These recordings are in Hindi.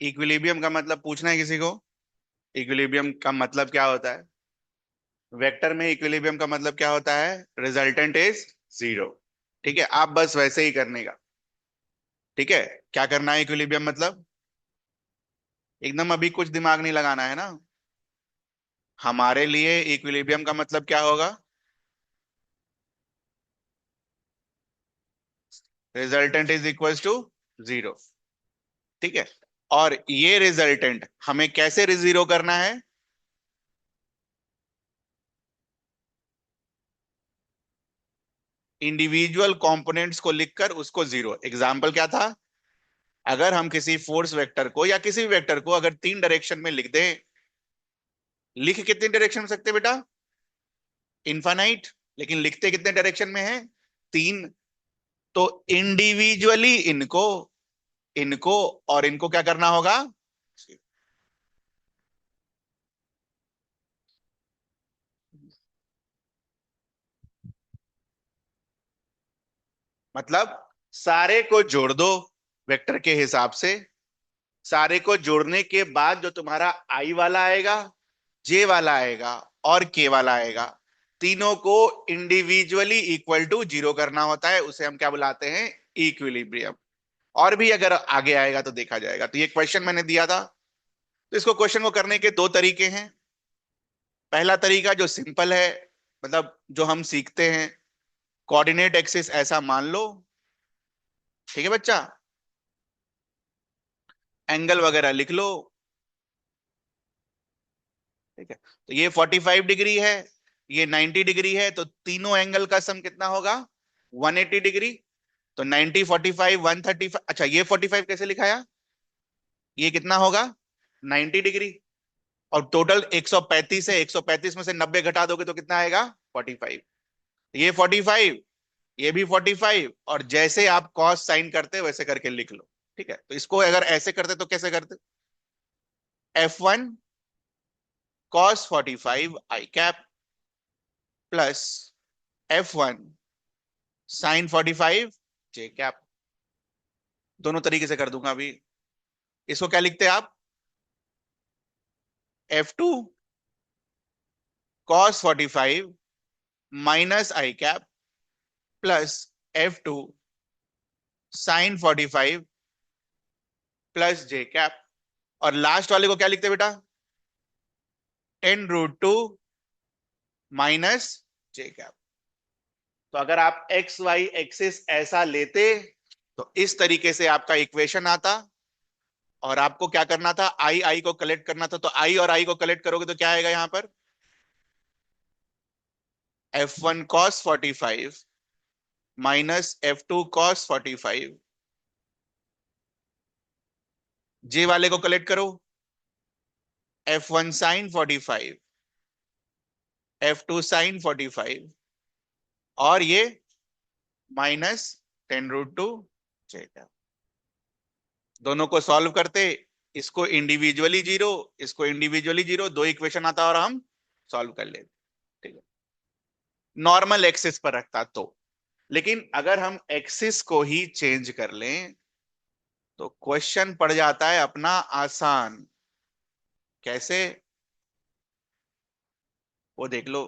इक्विलिब्रियम का मतलब पूछना है किसी को? इक्विलिब्रियम का मतलब क्या होता है? वेक्टर में इक्विलिब्रियम का मतलब क्या होता है? Resultant is zero. ठीक है, आप बस वैसे ही करने का। ठीक है, क्या करना है इक्विलिब्रियम मतलब? एकदम अभी कुछ दिमाग नहीं लगाना है ना। हमारे लिए इक्विलिब्रियम का मतलब क्या होगा? Resultant is equal to zero. ठीक है, और ये रिजल्टेंट हमें कैसे जीरो करना है? इंडिविजुअल कंपोनेंट्स को लिखकर उसको जीरो। एग्जाम्पल क्या था? अगर हम किसी फोर्स वेक्टर को या किसी भी वेक्टर को अगर तीन डायरेक्शन में लिख दें, लिख कितने डायरेक्शन में सकते हैं बेटा? इनफाइनाइट। लेकिन लिखते कितने डायरेक्शन में है? तीन। तो इंडिविजुअली इनको, इनको और इनको क्या करना होगा? मतलब सारे को जोड़ दो वेक्टर के हिसाब से। सारे को जोड़ने के बाद जो तुम्हारा आई वाला आएगा, जे वाला आएगा और के वाला आएगा, तीनों को इंडिविजुअली इक्वल टू जीरो करना होता है। उसे हम क्या बुलाते हैं? इक्विलिब्रियम। और भी अगर आगे आएगा तो देखा जाएगा। तो ये क्वेश्चन मैंने दिया था। तो इसको क्वेश्चन को करने के दो तरीके हैं। पहला तरीका जो सिंपल है, मतलब जो हम सीखते हैं, कोऑर्डिनेट एक्सिस ऐसा मान लो। ठीक है बच्चा, एंगल वगैरह लिख लो। ठीक है, तो ये 45 डिग्री है, ये 90 डिग्री है, तो तीनों एंगल का सम कितना होगा? 180 डिग्री। तो 90, 45, 135। अच्छा, ये 45 कैसे लिखाया? ये कितना होगा? 90 डिग्री। और टोटल 135 है, 135 में से 90 घटा दोगे तो कितना आएगा? 45। ये 45, ये भी 45, और जैसे आप कॉस साइन करते वैसे करके लिख लो। ठीक है, तो इसको अगर ऐसे करते तो कैसे करते? F1 कॉस 45 आई कैप प्लस F1 साइन 45 जे कैप। दोनों तरीके से कर दूंगा अभी। इसको क्या लिखते हैं आप? F2 cos 45 minus I cap plus F2 sine 45 plus J cap. और लास्ट वाले को क्या लिखते हैं बेटा? √2 माइनस जे कैप। तो अगर आप एक्स वाई एक्सिस ऐसा लेते तो इस तरीके से आपका इक्वेशन आता। और आपको क्या करना था? आई आई को कलेक्ट करना था। तो आई और आई को कलेक्ट करोगे तो क्या आएगा यहां पर? F1 cos 45 minus F2 cos 45। जे वाले को कलेक्ट करो, F1 sin 45, F2 sin 45, और ये -10√2 जेटा। दोनों को सॉल्व करते, इसको इंडिविजुअली जीरो, इसको इंडिविजुअली जीरो, दो इक्वेशन आता और हम सॉल्व कर लेते। ठीक है, नॉर्मल एक्सिस पर रखता तो। लेकिन अगर हम एक्सिस को ही चेंज कर लें तो क्वेश्चन पड़ जाता है अपना आसान। कैसे? वो देख लो।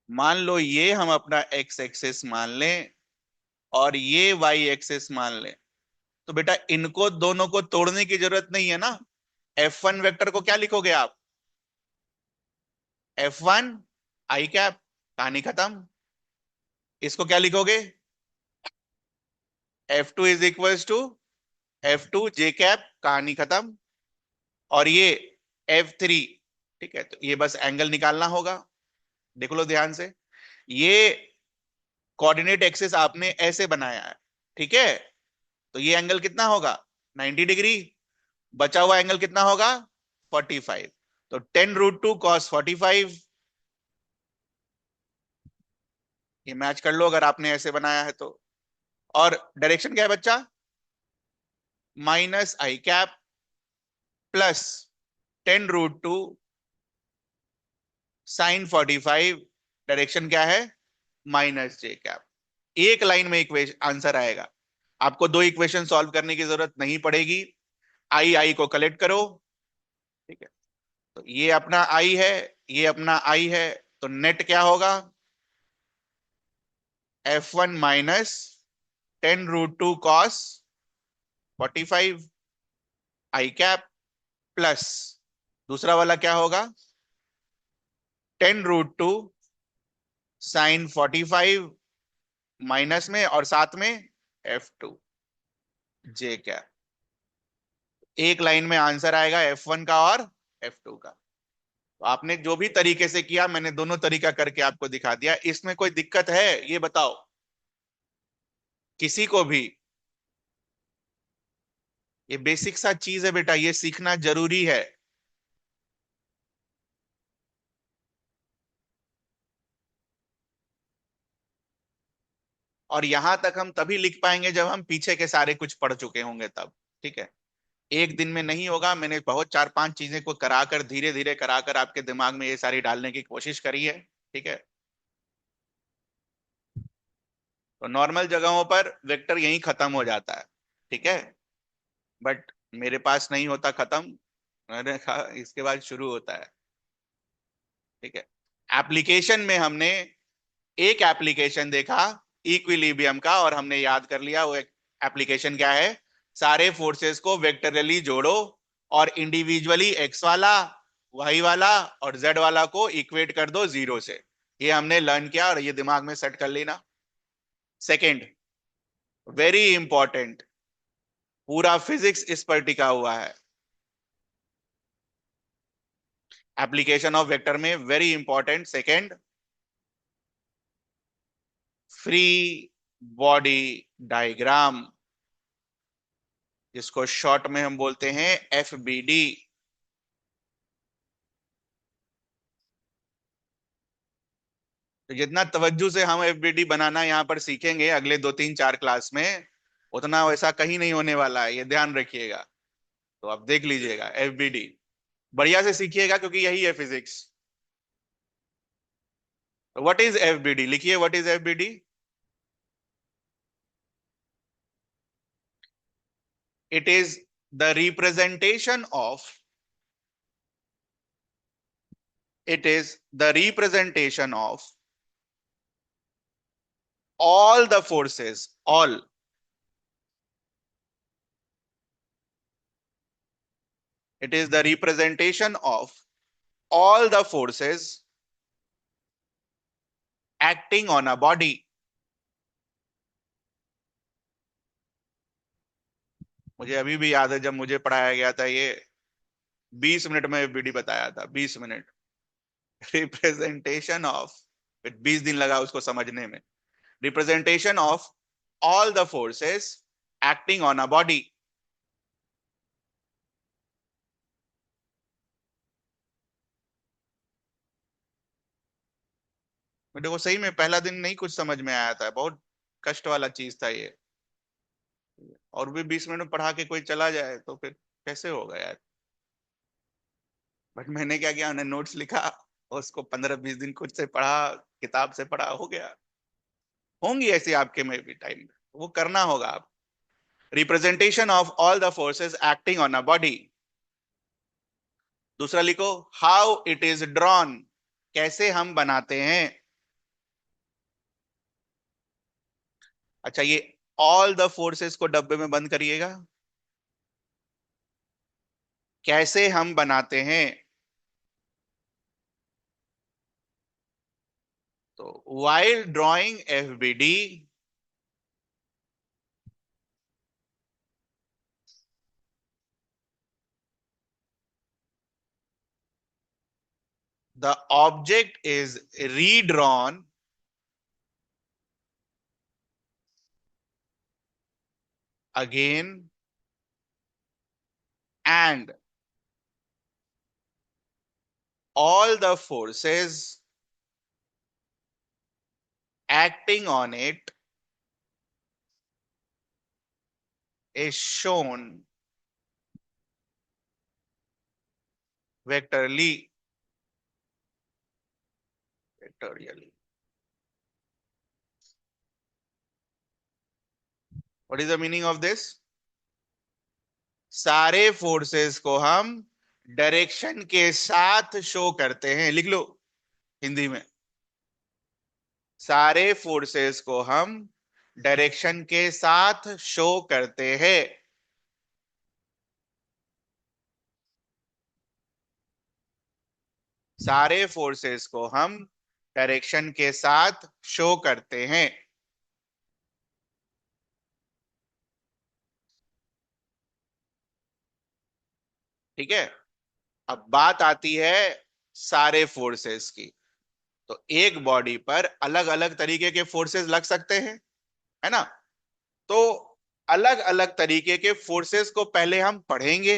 मान लो ये हम अपना एक्स एक्सिस मान लें और ये वाई एक्सिस मान लें, तो बेटा इनको दोनों को तोड़ने की जरूरत नहीं है ना। F1 वेक्टर को क्या लिखोगे आप? F1 आई कैप, कहानी खत्म। इसको क्या लिखोगे? F2 is equal to F2 J cap, कहानी खत्म। और ये F3। ठीक है, तो ये बस एंगल निकालना होगा। देख लो ध्यान से, ये कोऑर्डिनेट एक्सिस आपने ऐसे बनाया है। ठीक है, तो ये एंगल कितना होगा? 90 डिग्री। बचा हुआ एंगल कितना होगा? 45। तो 10√2 cos 45। ये मैच कर लो अगर आपने ऐसे बनाया है तो। और डायरेक्शन क्या है बच्चा? Minus I cap plus 10√2 sign 45। Direction क्या है? माइनस जे कैप। एक लाइन में इक्वेशन आंसर आएगा। आपको दो इक्वेशन सॉल्व करने की जरूरत नहीं पड़ेगी। आई आई को कलेक्ट करो। ठीक है, तो ये अपना आई है, ये अपना आई है, तो नेट क्या होगा? F1 माइनस 10√2 cos 45 आई कैप प्लस दूसरा वाला क्या होगा? 10√2 sin 45 माइनस में और साथ में F2 जे कैप। एक लाइन में आंसर आएगा F1 का और F2 का। तो आपने जो भी तरीके से किया, मैंने दोनों तरीका करके आपको दिखा दिया। इसमें कोई दिक्कत है ये बताओ किसी को भी? ये बेसिक सा चीज है बेटा, ये सीखना जरूरी है। और यहां तक हम तभी लिख पाएंगे जब हम पीछे के सारे कुछ पढ़ चुके होंगे तब। ठीक है, एक दिन में नहीं होगा। मैंने बहुत चार पांच चीजें को कराकर, धीरे धीरे कराकर आपके दिमाग में ये सारी डालने की कोशिश करी है। ठीक है, तो नॉर्मल जगहों पर वेक्टर यहीं खत्म हो जाता है। ठीक है, बट मेरे पास नहीं होता खत्म, मैंने कहा इसके बाद शुरू होता है। ठीक है, एप्लीकेशन में हमने एक एप्लीकेशन देखा इक्विलिब्रियम का, और हमने याद कर लिया वो एप्लीकेशन क्या है। सारे फोर्सेस को वेक्टरली जोड़ो और इंडिविजुअली एक्स वाला, वाई वाला और जेड वाला को इक्वेट कर दो जीरो से। ये हमने लर्न किया और ये दिमाग में सेट कर लेना। सेकंड, वेरी इंपॉर्टेंट, पूरा फिजिक्स इस पर टिका हुआ है। एप्लीकेशन ऑफ वेक्टर में very important second, free body diagram, जिसको शॉर्ट में हम बोलते हैं FBD। तो जितना तवज्जो से हम FBD बनाना यहाँ पर सीखेंगे अगले दो तीन चार क्लास में, उतना वैसा कहीं नहीं होने वाला है, ये ध्यान रखिएगा। तो आप देख लीजिएगा FBD बढ़िया से सीखिएगा, क्योंकि यही है फिजिक्स। What is FBD? लिखिए, what is FBD? It is the representation of, it is the representation of all the forces, all, it is the representation of all the forces acting on a body। मुझे अभी भी याद है जब मुझे पढ़ाया गया था ये, 20 मिनट में FBD बताया था, 20 मिनट। रिप्रेजेंटेशन ऑफ, 20 दिन लगा उसको समझने में। Representation of all the forces acting on a body. मेरे को सही में पहला दिन नहीं कुछ समझ में आया था, बहुत कष्ट वाला चीज था ये। और भी 20 मिनट में पढ़ा के कोई चला जाए तो फिर कैसे होगा यार। बट मैंने क्या किया, उन्हें नोट्स लिखा और उसको 15-20 दिन खुद से पढ़ा, किताब से पढ़ा, हो गया। होंगी ऐसी आपके में भी टाइम, वो करना होगा आप। Representation of all the forces acting on a body. दूसरा लिखो, हाउ इट इज ड्रॉन, कैसे हम बनाते हैं। अच्छा, ये ऑल द फोर्सेस को डब्बे में बंद करिएगा। कैसे हम बनाते हैं? तो while drawing FBD, the object is redrawn again and all the forces acting on it is shown vectorially, vectorially। What is the meaning of this? सारे फोर्सेस को हम डायरेक्शन के साथ शो करते हैं, लिख लो हिंदी में। सारे फोर्सेस को हम डायरेक्शन के साथ शो करते हैं। सारे फोर्सेस को हम डायरेक्शन के साथ शो करते हैं। ठीक है। अब बात आती है सारे फोर्सेस की। तो एक बॉडी पर अलग अलग तरीके के फोर्सेस लग सकते हैं, है ना? तो अलग अलग तरीके के फोर्सेस को पहले हम पढ़ेंगे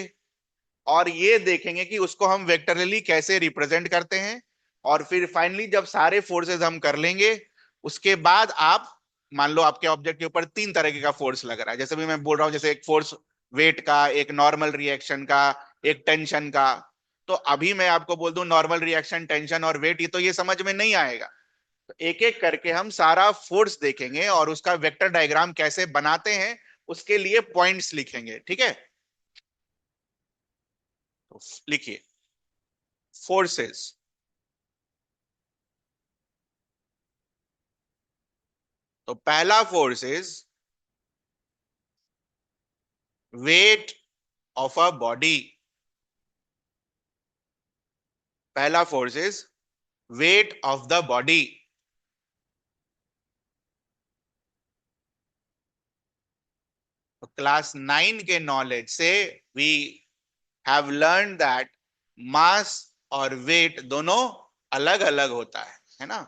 और ये देखेंगे कि उसको हम वेक्टरली कैसे रिप्रेजेंट करते हैं। और फिर फाइनली जब सारे फोर्सेस हम कर लेंगे, उसके बाद आप मान लो आपके ऑब्जेक्ट के ऊपर तीन तरीके का फोर्स लग रहा है, जैसे भी मैं बोल रहा हूं, जैसे एक फोर्स वेट का, एक नॉर्मल रिएक्शन का, एक टेंशन का। तो अभी मैं आपको बोल दूं नॉर्मल रिएक्शन, टेंशन और वेट, ये तो ये समझ में नहीं आएगा। तो एक एक करके हम सारा फोर्स देखेंगे और उसका वेक्टर डायग्राम कैसे बनाते हैं उसके लिए पॉइंट्स लिखेंगे। ठीक है, तो लिखिए फोर्सेस। तो पहला force is weight of a body. पहला force is weight of the body. तो क्लास 9 के नॉलेज से we have learn that mass और वेट दोनों अलग अलग होता है ना?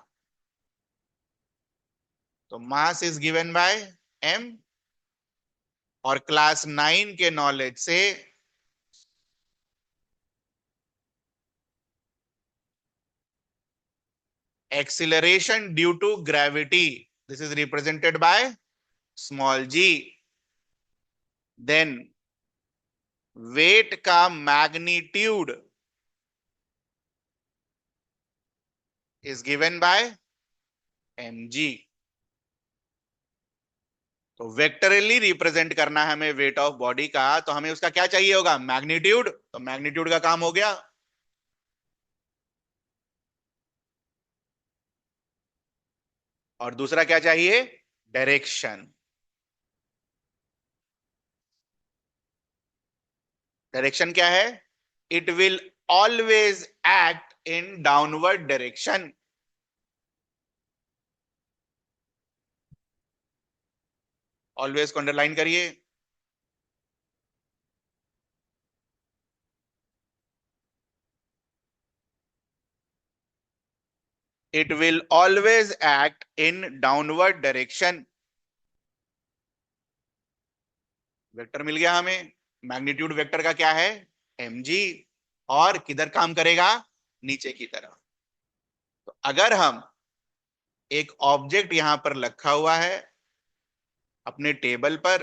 तो mass is given by m, और क्लास 9 के नॉलेज से acceleration due to gravity, this is represented by small g। Then weight का magnitude is given by mg। तो वेक्टरली रिप्रेजेंट करना है हमें वेट ऑफ बॉडी का, तो हमें उसका क्या चाहिए होगा? मैग्नीट्यूड। तो मैग्नीट्यूड का काम हो गया। और दूसरा क्या चाहिए? डायरेक्शन। डायरेक्शन क्या है? It will always act in downward direction. Always को अंडरलाइन करिए। It will always act in downward direction. Vector मिल गया हमें। मैग्नीट्यूड वेक्टर का क्या है? mg। और किधर काम करेगा? नीचे की तरफ। तो अगर हम एक ऑब्जेक्ट यहां पर रखा हुआ है अपने टेबल पर,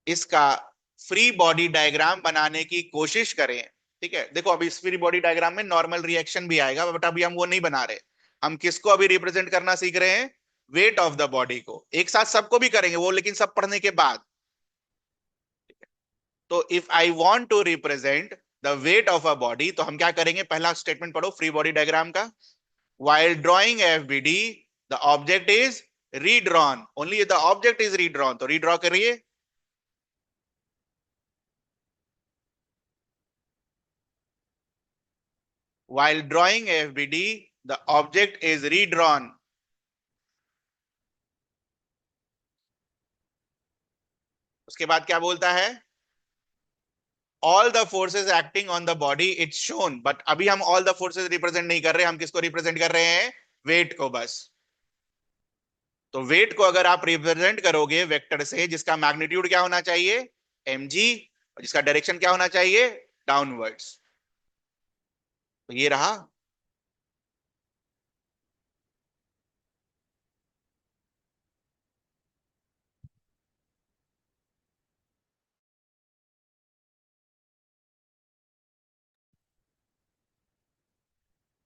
इसका फ्री बॉडी डायग्राम बनाने की कोशिश करें। ठीक है, देखो अभी इस फ्री बॉडी डायग्राम में नॉर्मल रिएक्शन भी आएगा, बट अभी हम वो नहीं बना रहे। हम किसको अभी रिप्रेजेंट करना सीख रहे हैं? वेट ऑफ द बॉडी को। एक साथ सबको भी करेंगे वो, लेकिन सब पढ़ने के बाद। तो if I want to represent the weight of a body, तो हम क्या करेंगे? पहला स्टेटमेंट पढ़ो फ्री बॉडी डायग्राम का। while drawing FBD the object is redrawn, only the object is redrawn, तो redraw करिए। while drawing FBD the object is redrawn। उसके बाद क्या बोलता है? all the forces acting on the body it's shown, but अभी हम all the forces रिप्रेजेंट नहीं कर रहे, हम किसको रिप्रेजेंट कर रहे हैं? वेट को बस। तो वेट को अगर आप रिप्रेजेंट करोगे वेक्टर से, जिसका मैग्नीट्यूड क्या होना चाहिए? mg, और जिसका डायरेक्शन क्या होना चाहिए? डाउनवर्ड्स। तो ये रहा।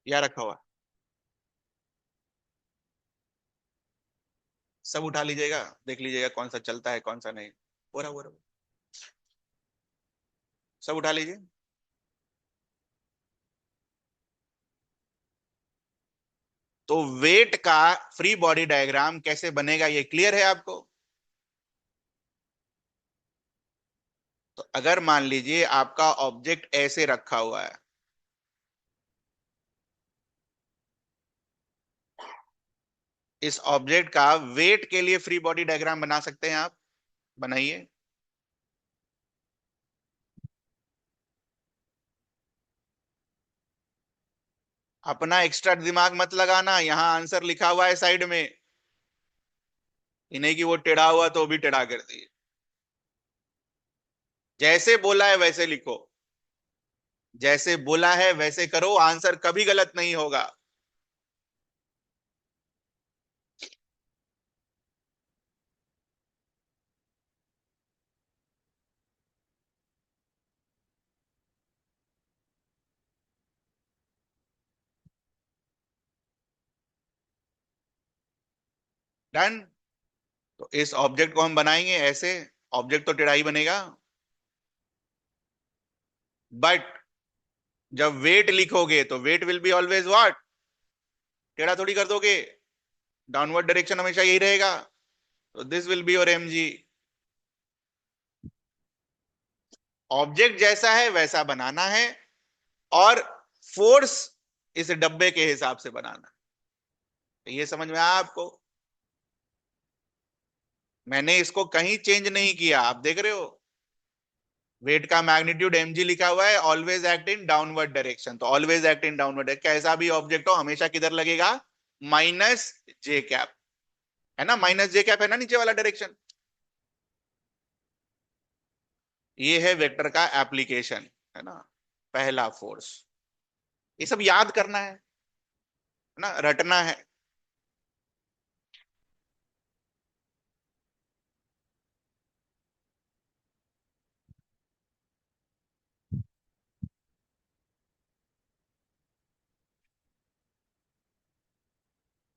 यह रखा हुआ सब उठा लीजिएगा, देख लीजिएगा कौन सा चलता है कौन सा नहीं। बोरा बोरा सब उठा लीजिए। तो वेट का फ्री बॉडी डायग्राम कैसे बनेगा ये क्लियर है आपको? तो अगर मान लीजिए आपका ऑब्जेक्ट ऐसे रखा हुआ है, इस ऑब्जेक्ट का वेट के लिए फ्री बॉडी डायग्राम बना सकते हैं आप? बनाइए। अपना एक्स्ट्रा दिमाग मत लगाना, यहां आंसर लिखा हुआ है साइड में। इन्हें कि वो टेढ़ा हुआ तो भी टेढ़ा कर दिए। जैसे बोला है वैसे लिखो, जैसे बोला है वैसे करो, आंसर कभी गलत नहीं होगा। डन। तो इस ऑब्जेक्ट को हम बनाएंगे ऐसे, ऑब्जेक्ट तो टेढ़ा ही बनेगा, बट जब वेट लिखोगे तो weight will be always what, टेढ़ा थोड़ी कर दोगे, डाउनवर्ड डायरेक्शन हमेशा यही रहेगा। तो this will be your M G. Object जैसा है वैसा बनाना है, और फोर्स इस डब्बे के हिसाब से बनाना है। ये समझ में आया आपको? मैंने इसको कहीं चेंज नहीं किया, आप देख रहे हो वेट का मैग्नीट्यूड mg लिखा हुआ है, always act in downward direction. तो ऑलवेज एक्ट इन डाउनवर्ड, कैसा भी ऑब्जेक्ट हो हमेशा किधर लगेगा, माइनस जे कैप, है ना, माइनस जे कैप है ना नीचे वाला डायरेक्शन। ये है वेक्टर का एप्लीकेशन, है ना, पहला फोर्स। ये सब याद करना है ना, रटना है।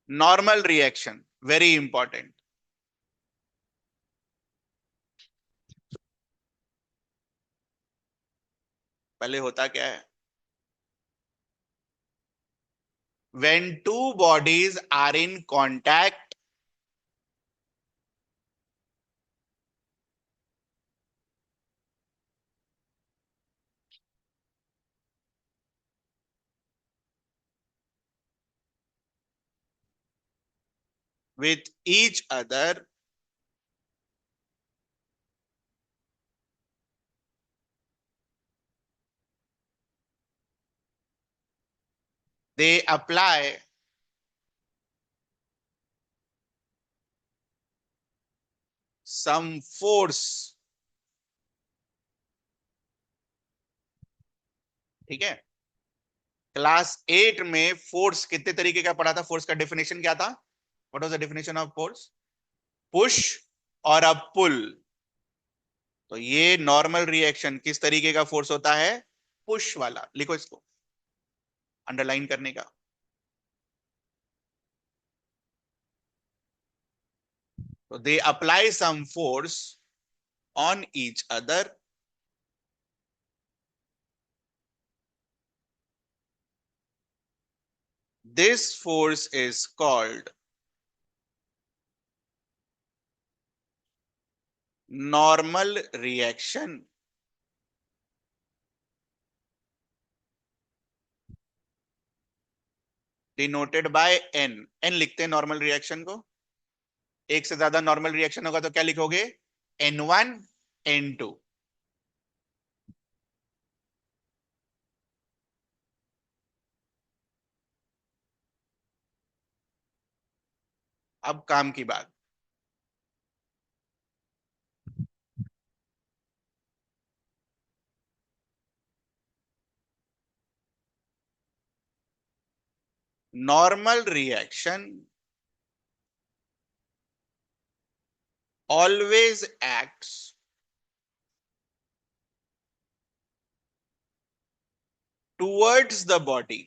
Normal reaction very important. पहले होता क्या है, when two bodies are in contact, with each other, they apply some force। ठीक है, क्लास 8 में फोर्स कितने तरीके का पढ़ा था, फोर्स का डेफिनेशन क्या था, what was the definition of force, push और अब पुल। तो ये नॉर्मल रिएक्शन किस तरीके का फोर्स होता है, पुश वाला, लिखो इसको अंडरलाइन करने का। तो they apply some force on each other, this force is called normal reaction. Denoted by N, N लिखते हैं नॉर्मल रिएक्शन को। एक से ज्यादा नॉर्मल रिएक्शन होगा तो क्या लिखोगे, N1 N2। अब काम की बात, normal reaction always acts towards the body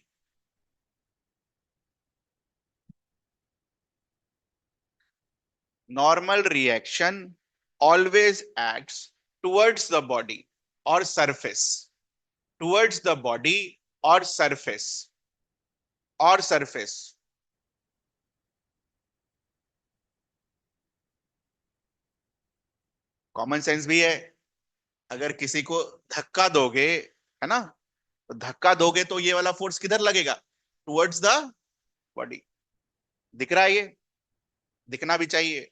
normal reaction always acts towards the body और सरफेस, टुवर्ड्स द बॉडी और सरफेस, और सरफेस। कॉमन सेंस भी है। अगर किसी को धक्का दोगे, है ना, तो धक्का दोगे तो ये वाला फोर्स किधर लगेगा? Towards the body. दिख रहा है ये? दिखना भी चाहिए।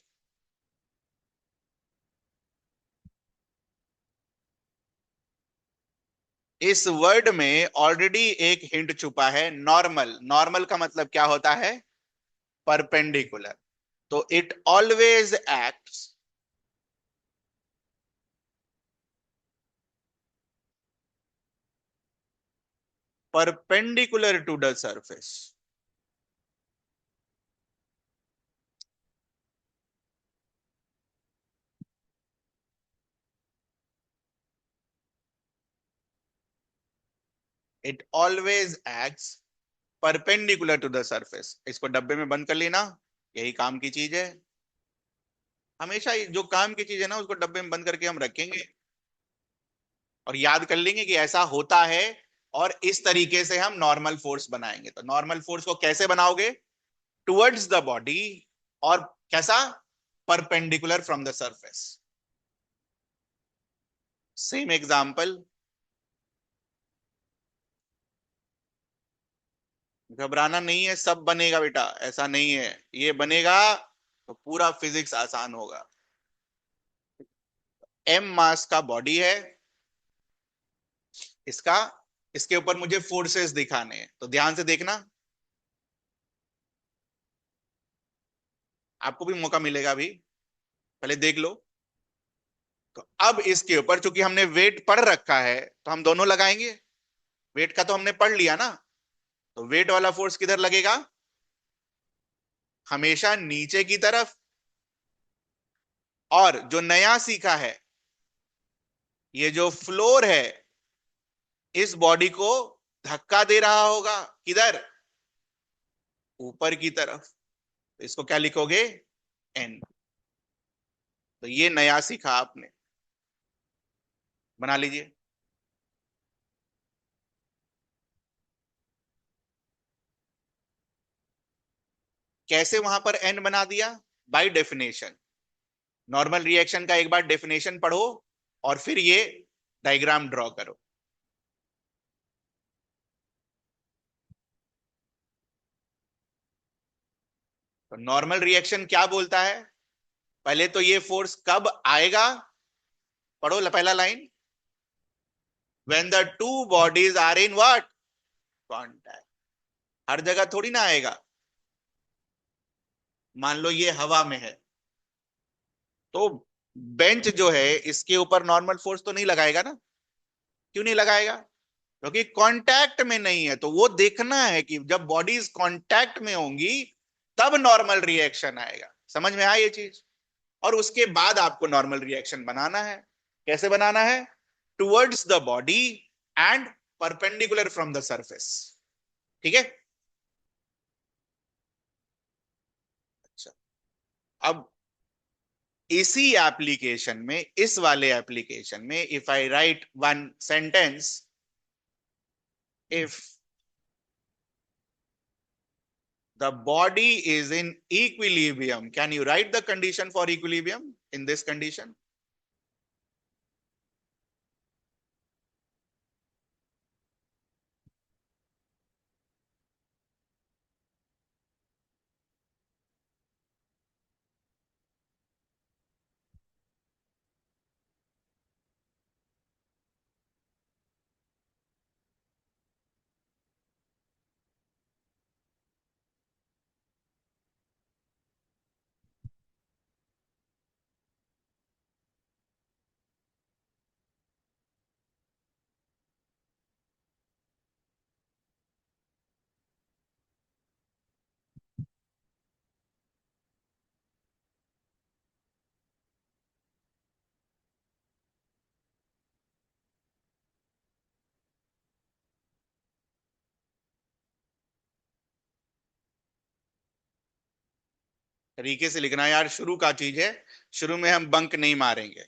इस वर्ड में ऑलरेडी एक हिंट छुपा है, नॉर्मल। नॉर्मल का मतलब क्या होता है? परपेंडिकुलर। तो it always acts perpendicular to the surface. It always acts perpendicular to the surface. इसको डब्बे में बंद कर लेना, यही काम की चीज है। हमेशा जो काम की चीज है ना, उसको डब्बे में बंद करके हम रखेंगे और याद कर लेंगे कि ऐसा होता है, और इस तरीके से हम नॉर्मल फोर्स बनाएंगे। तो नॉर्मल फोर्स को कैसे बनाओगे? टुवर्ड्स द बॉडी, और कैसा? Perpendicular from the surface. Same example. घबराना नहीं है, सब बनेगा बेटा, ऐसा नहीं है। ये बनेगा तो पूरा फिजिक्स आसान होगा। एम मास का बॉडी है इसका, इसके ऊपर मुझे फोर्सेस दिखाने हैं, तो ध्यान से देखना। आपको भी मौका मिलेगा अभी, पहले देख लो। तो अब इसके ऊपर चूंकि हमने वेट पढ़ रखा है, तो हम दोनों लगाएंगे। वेट का तो हमने पढ़ लिया ना, तो वेट वाला फोर्स किधर लगेगा? हमेशा नीचे की तरफ। और जो नया सीखा है, ये जो फ्लोर है, इस बॉडी को धक्का दे रहा होगा किधर? ऊपर की तरफ। तो इसको क्या लिखोगे? एन। तो ये नया सीखा आपने, बना लीजिए। कैसे वहां पर एन बना दिया? By definition. नॉर्मल रिएक्शन का एक बार डेफिनेशन पढ़ो, और फिर ये डायग्राम ड्रॉ करो। तो नॉर्मल रिएक्शन क्या बोलता है? पहले तो ये फोर्स कब आएगा? पढ़ो पहला line. When the two bodies are in what? Contact. हर जगह थोड़ी ना आएगा। मान लो ये हवा में है, तो बेंच जो है, इसके ऊपर नॉर्मल फोर्स तो नहीं लगाएगा ना? क्यों नहीं लगाएगा? क्योंकि कांटेक्ट में नहीं है। तो वो देखना है कि जब बॉडीज कांटेक्ट में होंगी, तब नॉर्मल रिएक्शन आएगा। समझ में आया ये चीज? और उसके बाद आपको नॉर्मल रिएक्शन बनाना है। कैसे बनाना है? Towards the body and perpendicular from the surface. ठीक है? अच्छा। अब इसी एप्लीकेशन में, इस वाले एप्लीकेशन में, if I right one sentence, if the body is in equilibrium, can you write the condition for equilibrium in this condition? तरीके से लिखना यार, शुरू का चीज है। शुरू में हम बंक नहीं मारेंगे।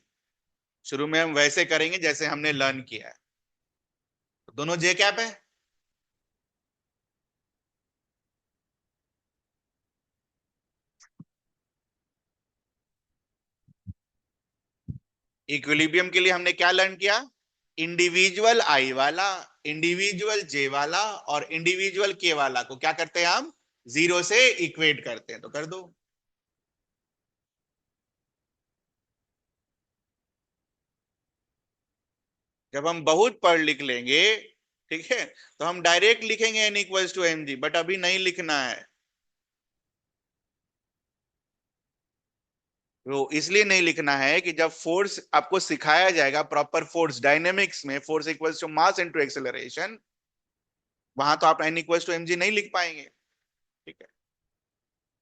शुरू में हम वैसे करेंगे जैसे हमने लर्न किया है। तो दोनों जे कैप है। इक्विलिब्रियम के लिए हमने क्या लर्न किया? इंडिविजुअल आई वाला, इंडिविजुअल जे वाला और इंडिविजुअल के वाला को क्या करते हैं हम? जीरो से इक्वेट करते हैं। तो कर दो। जब हम बहुत पढ़ लिख लेंगे, ठीक है, तो हम डायरेक्ट लिखेंगे N equals to M G, but अभी नहीं लिखना है। वो इसलिए नहीं लिखना है कि जब फोर्स आपको सिखाया जाएगा, प्रॉपर फोर्स डायनेमिक्स में force equals to mass into acceleration, वहां तो आप N equals to M G नहीं लिख पाएंगे। ठीक है,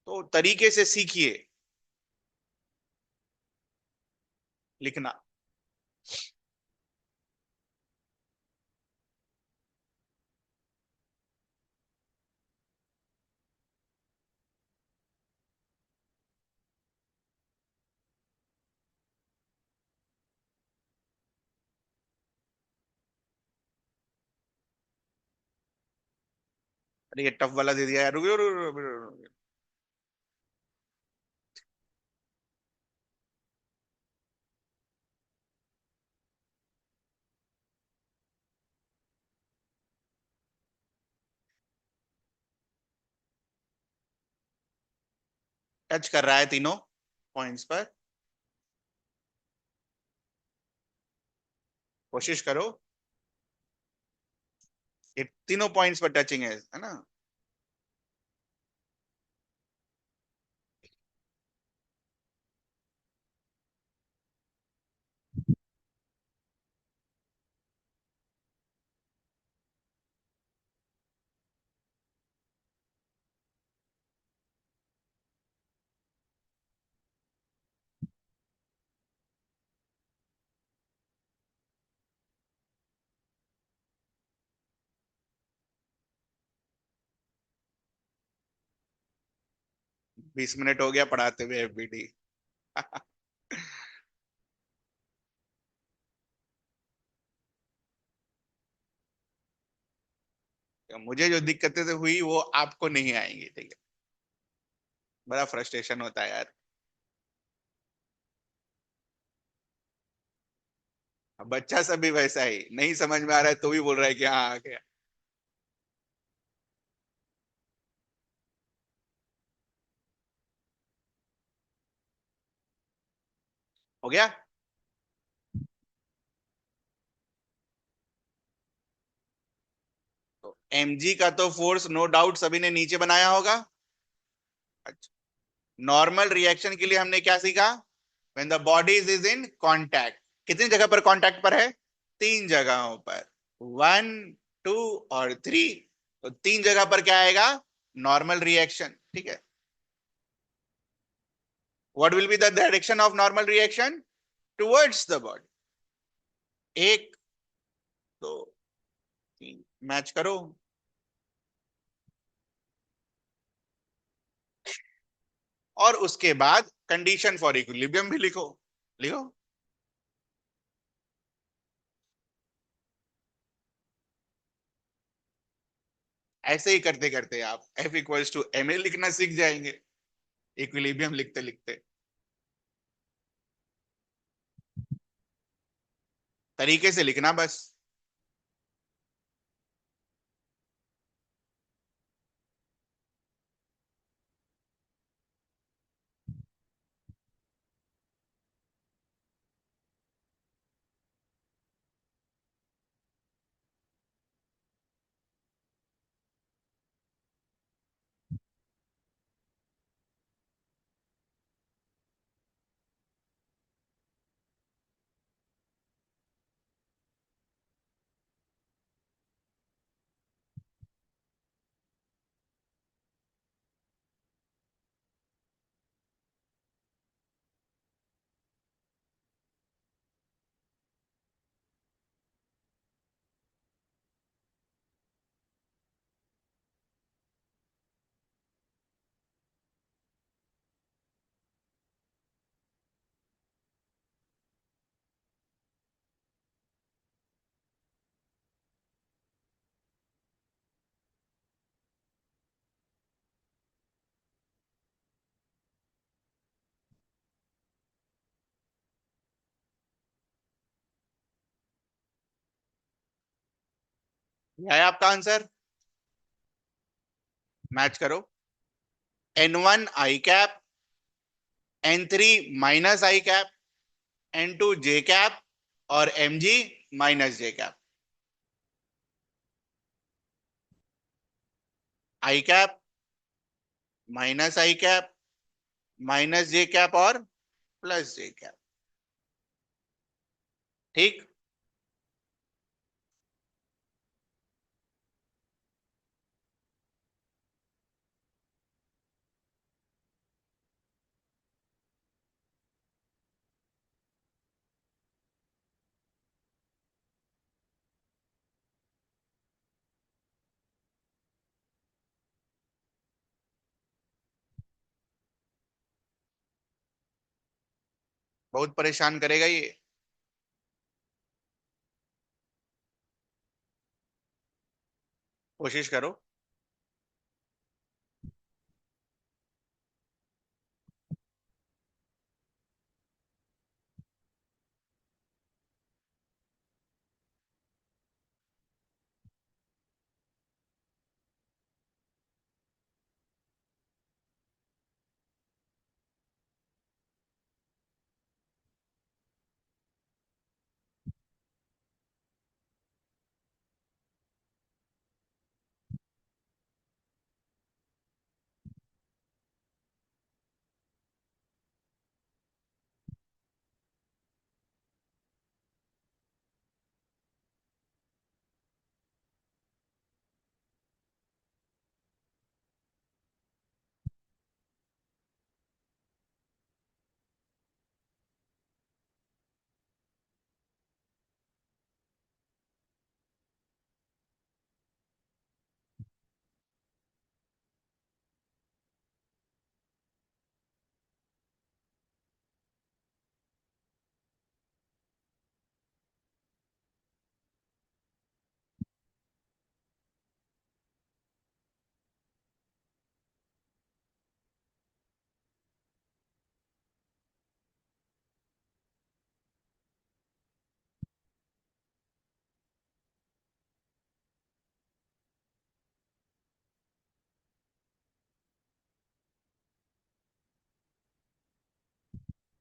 तो तरीके से सीखिए लिखना। अरे ये टफ वाला दे दिया यार, रुको रुको रुको रुको। टच कर रहा है तीनों पॉइंट्स पर। कोशिश करो। ये तीनों पॉइंट्स पर टचिंग है ना? 20 मिनट हो गया पढ़ाते हुए एफबीडी। मुझे जो दिक्कतें से हुई वो आपको नहीं आएंगी, ठीक है। बड़ा फ्रस्ट्रेशन होता है यार। अब बच्चा सब भी वैसा ही, नहीं समझ में आ रहा है तो भी बोल रहा है कि हाँ आ गया। हो गया। तो एमजी का तो फोर्स नो डाउट सभी ने नीचे बनाया होगा। अच्छा, नॉर्मल रिएक्शन के लिए हमने क्या सीखा? When the bodies is in contact. कितनी जगह पर कांटेक्ट पर है? तीन जगहों पर। वन, टू और थ्री। तो तीन जगह पर क्या आएगा? नॉर्मल रिएक्शन, ठीक है। What will be the direction of normal reaction? Towards the body. एक, दो, तीन, मैच करो। और उसके बाद कंडीशन फॉर इक्विलिब्रियम भी लिखो। लिखो। ऐसे ही करते करते आप F equals to M A लिखना सीख जाएंगे, इक्विलिब्रियम लिखते लिखते। तरीके से लिखना बस। यह है आपका आंसर। मैच करो। N1 I cap, N3 minus I cap, N2 J cap और Mg minus J cap. I cap minus I cap minus J cap और प्लस जे कैप। ठीक। बहुत परेशान करेगा ये। कोशिश करो।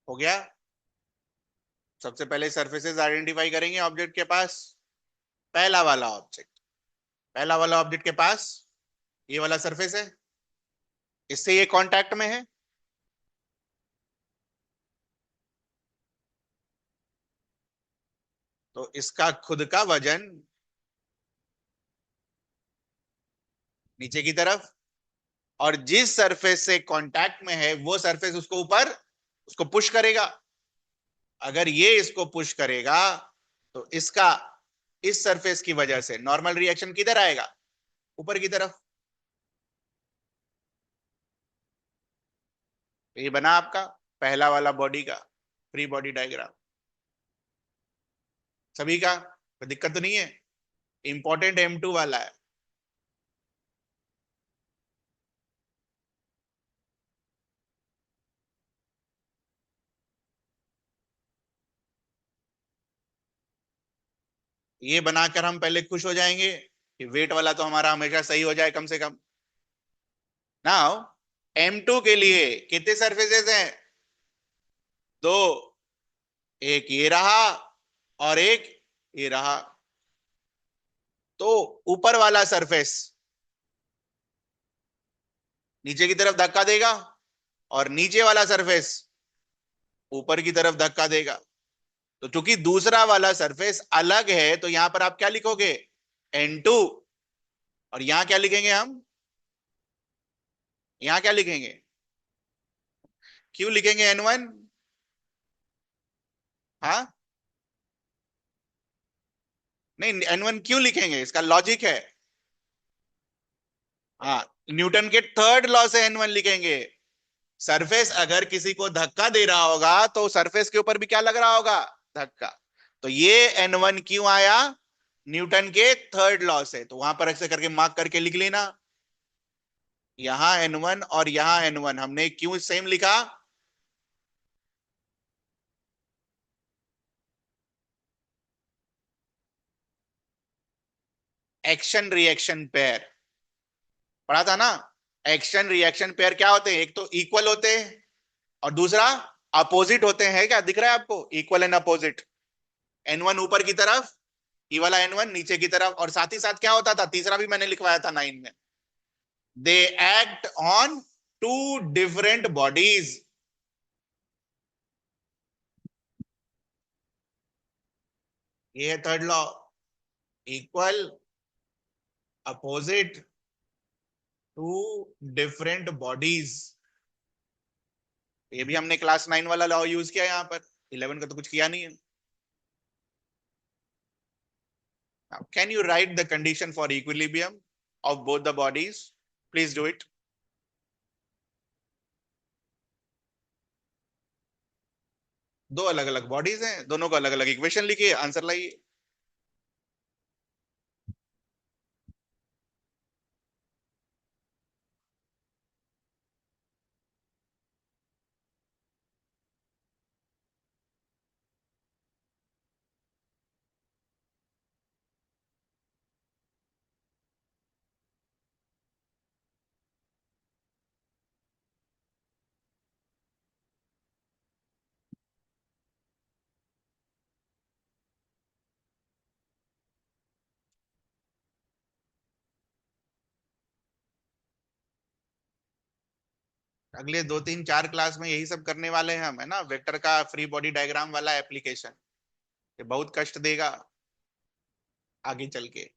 हो गया। सबसे पहले सरफेसेस आइडेंटिफाई करेंगे ऑब्जेक्ट के पास। पहला वाला ऑब्जेक्ट, पहला वाला ऑब्जेक्ट के पास ये वाला सरफेस है, इससे ये कांटेक्ट में है। तो इसका खुद का वजन नीचे की तरफ, और जिस सरफेस से कांटेक्ट में है वो सरफेस उसको ऊपर, उसको पुश करेगा। अगर ये इसको पुश करेगा तो इसका इस सरफेस की वजह से नॉर्मल रिएक्शन किधर आएगा? ऊपर की तरफ। तो ये बना आपका पहला वाला बॉडी का फ्री बॉडी डायग्राम। सभी का कोई दिक्कत तो नहीं है? इंपॉर्टेंट M2 वाला है। ये बनाकर हम पहले खुश हो जाएंगे कि वेट वाला तो हमारा हमेशा सही हो जाए कम से कम। नाउ M2 के लिए कितने सरफेसेस हैं? दो। एक ये रहा और एक ये रहा। तो ऊपर वाला सरफेस नीचे की तरफ धक्का देगा और नीचे वाला सरफेस ऊपर की तरफ धक्का देगा। तो चूंकि दूसरा वाला सरफेस अलग है तो यहां पर आप क्या लिखोगे? N2। और यहां क्या लिखेंगे हम? यहां क्या लिखेंगे? क्यों लिखेंगे N1? हाँ, नहीं, N1 क्यों लिखेंगे? इसका लॉजिक है। हाँ, न्यूटन के थर्ड लॉ से N1 लिखेंगे। सरफेस अगर किसी को धक्का दे रहा होगा तो सरफेस के ऊपर भी क्या लग रहा होगा? धक्का। तो ये N1 क्यों आया? न्यूटन के थर्ड लॉ से। तो वहां पर ऐसे करके मार्क करके लिख लेना। यहां N1 और यहां N1 हमने क्यों सेम लिखा? एक्शन रिएक्शन पेयर पढ़ा था ना। एक्शन रिएक्शन पेयर क्या होते हैं? एक तो इक्वल होते हैं और दूसरा अपोजिट होते हैं। क्या दिख रहा है आपको? Equal and opposite. N1 ऊपर की तरफ, ई वाला N1 नीचे की तरफ, और साथ ही साथ क्या होता था, तीसरा भी मैंने लिखवाया था 9 में, they act on two different bodies. ये है third law, equal opposite two different bodies. ये भी हमने क्लास 9 वाला लॉ यूज किया यहाँ पर, 11 का तो कुछ किया नहीं है। Now, can you write the condition for equilibrium of both the bodies? Please do it. दो अलग अलग बॉडीज हैं, दोनों को अलग अलग इक्वेशन लिखिए, आंसर लाइए। अगले 2 3 4 क्लास में यही सब करने वाले हैं हम, है ना, वेक्टर का फ्री बॉडी डायग्राम वाला एप्लीकेशन। ये बहुत कष्ट देगा आगे चल के।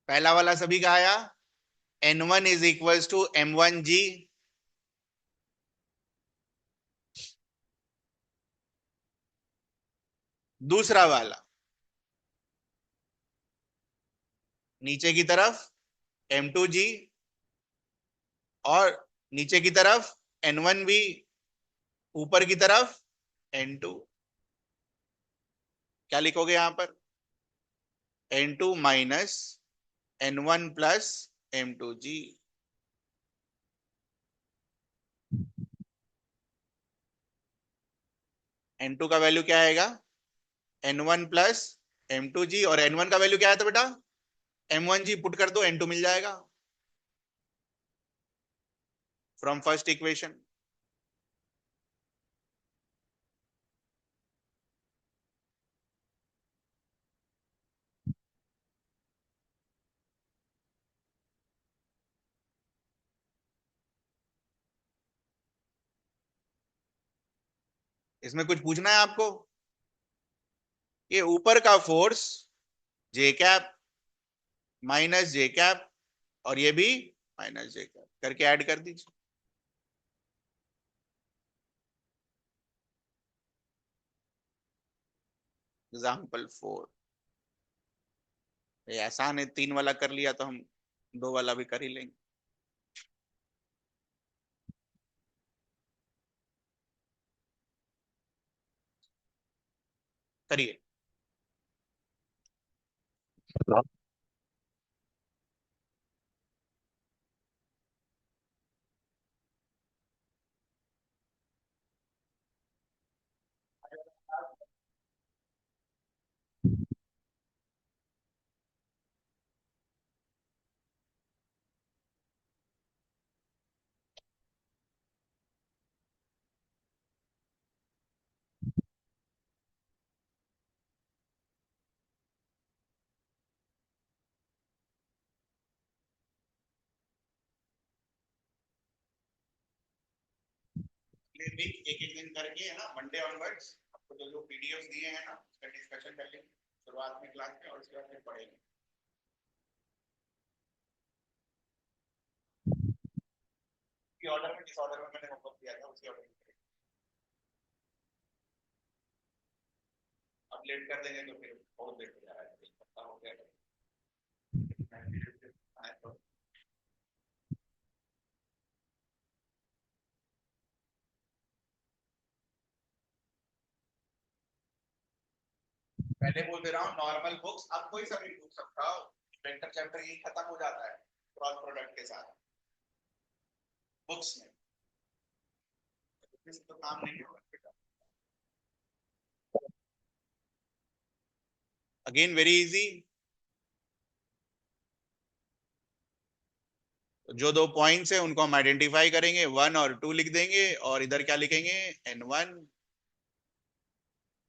पहला वाला सभी का आया, N1 is equal to M1G। दूसरा वाला, नीचे की तरफ M2G और नीचे की तरफ N1V, ऊपर की तरफ N2। क्या लिखोगे यहां पर? N2 minus N1 plus M2G। N2 का वैल्यू क्या आएगा? N1 प्लस M2G, और N1 का वैल्यू क्या है तो बेटा M1G, पुट कर दो, N2 मिल जाएगा फ्रॉम फर्स्ट इक्वेशन। इसमें कुछ पूछना है आपको? ये ऊपर का फोर्स जे कैप माइनस जे कैप, और ये भी माइनस जे कैप करके ऐड कर दीजिए। एग्जाम्पल 4। ये आसान है, 3 वाला कर लिया तो हम 2 वाला भी कर ही लेंगे। करिए। वीक एक एक दिन करके, है ना, मंडे ऑनवर्ड्स आपको जो जो पीडीएफ दिए हैं ना उसका डिस्कशन कर लेंगे शुरुआत में क्लास में, और उसके बाद फिर पढ़ेंगे। ऑर्डर में, जिस ऑर्डर में मैंने होमवर्क दिया था उसी ऑर्डर में करेंगे। अब लेट कर देंगे तो फिर बहुत लेट हो जा रहा है, पता हो गया तो। पहले बोल दे रहा हूँ, नॉर्मल बुक्स आप कोई सा भी बुक सकता हो, वेक्टर चैप्टर यही खत्म हो जाता है क्रॉस प्रोडक्ट के साथ बुक्स में, तो काम नहीं होगा बेटा। अगेन वेरी इजी, जो दो पॉइंट्स है उनको हम आइडेंटिफाई करेंगे, 1 और 2 लिख देंगे, और इधर क्या लिखेंगे, N1,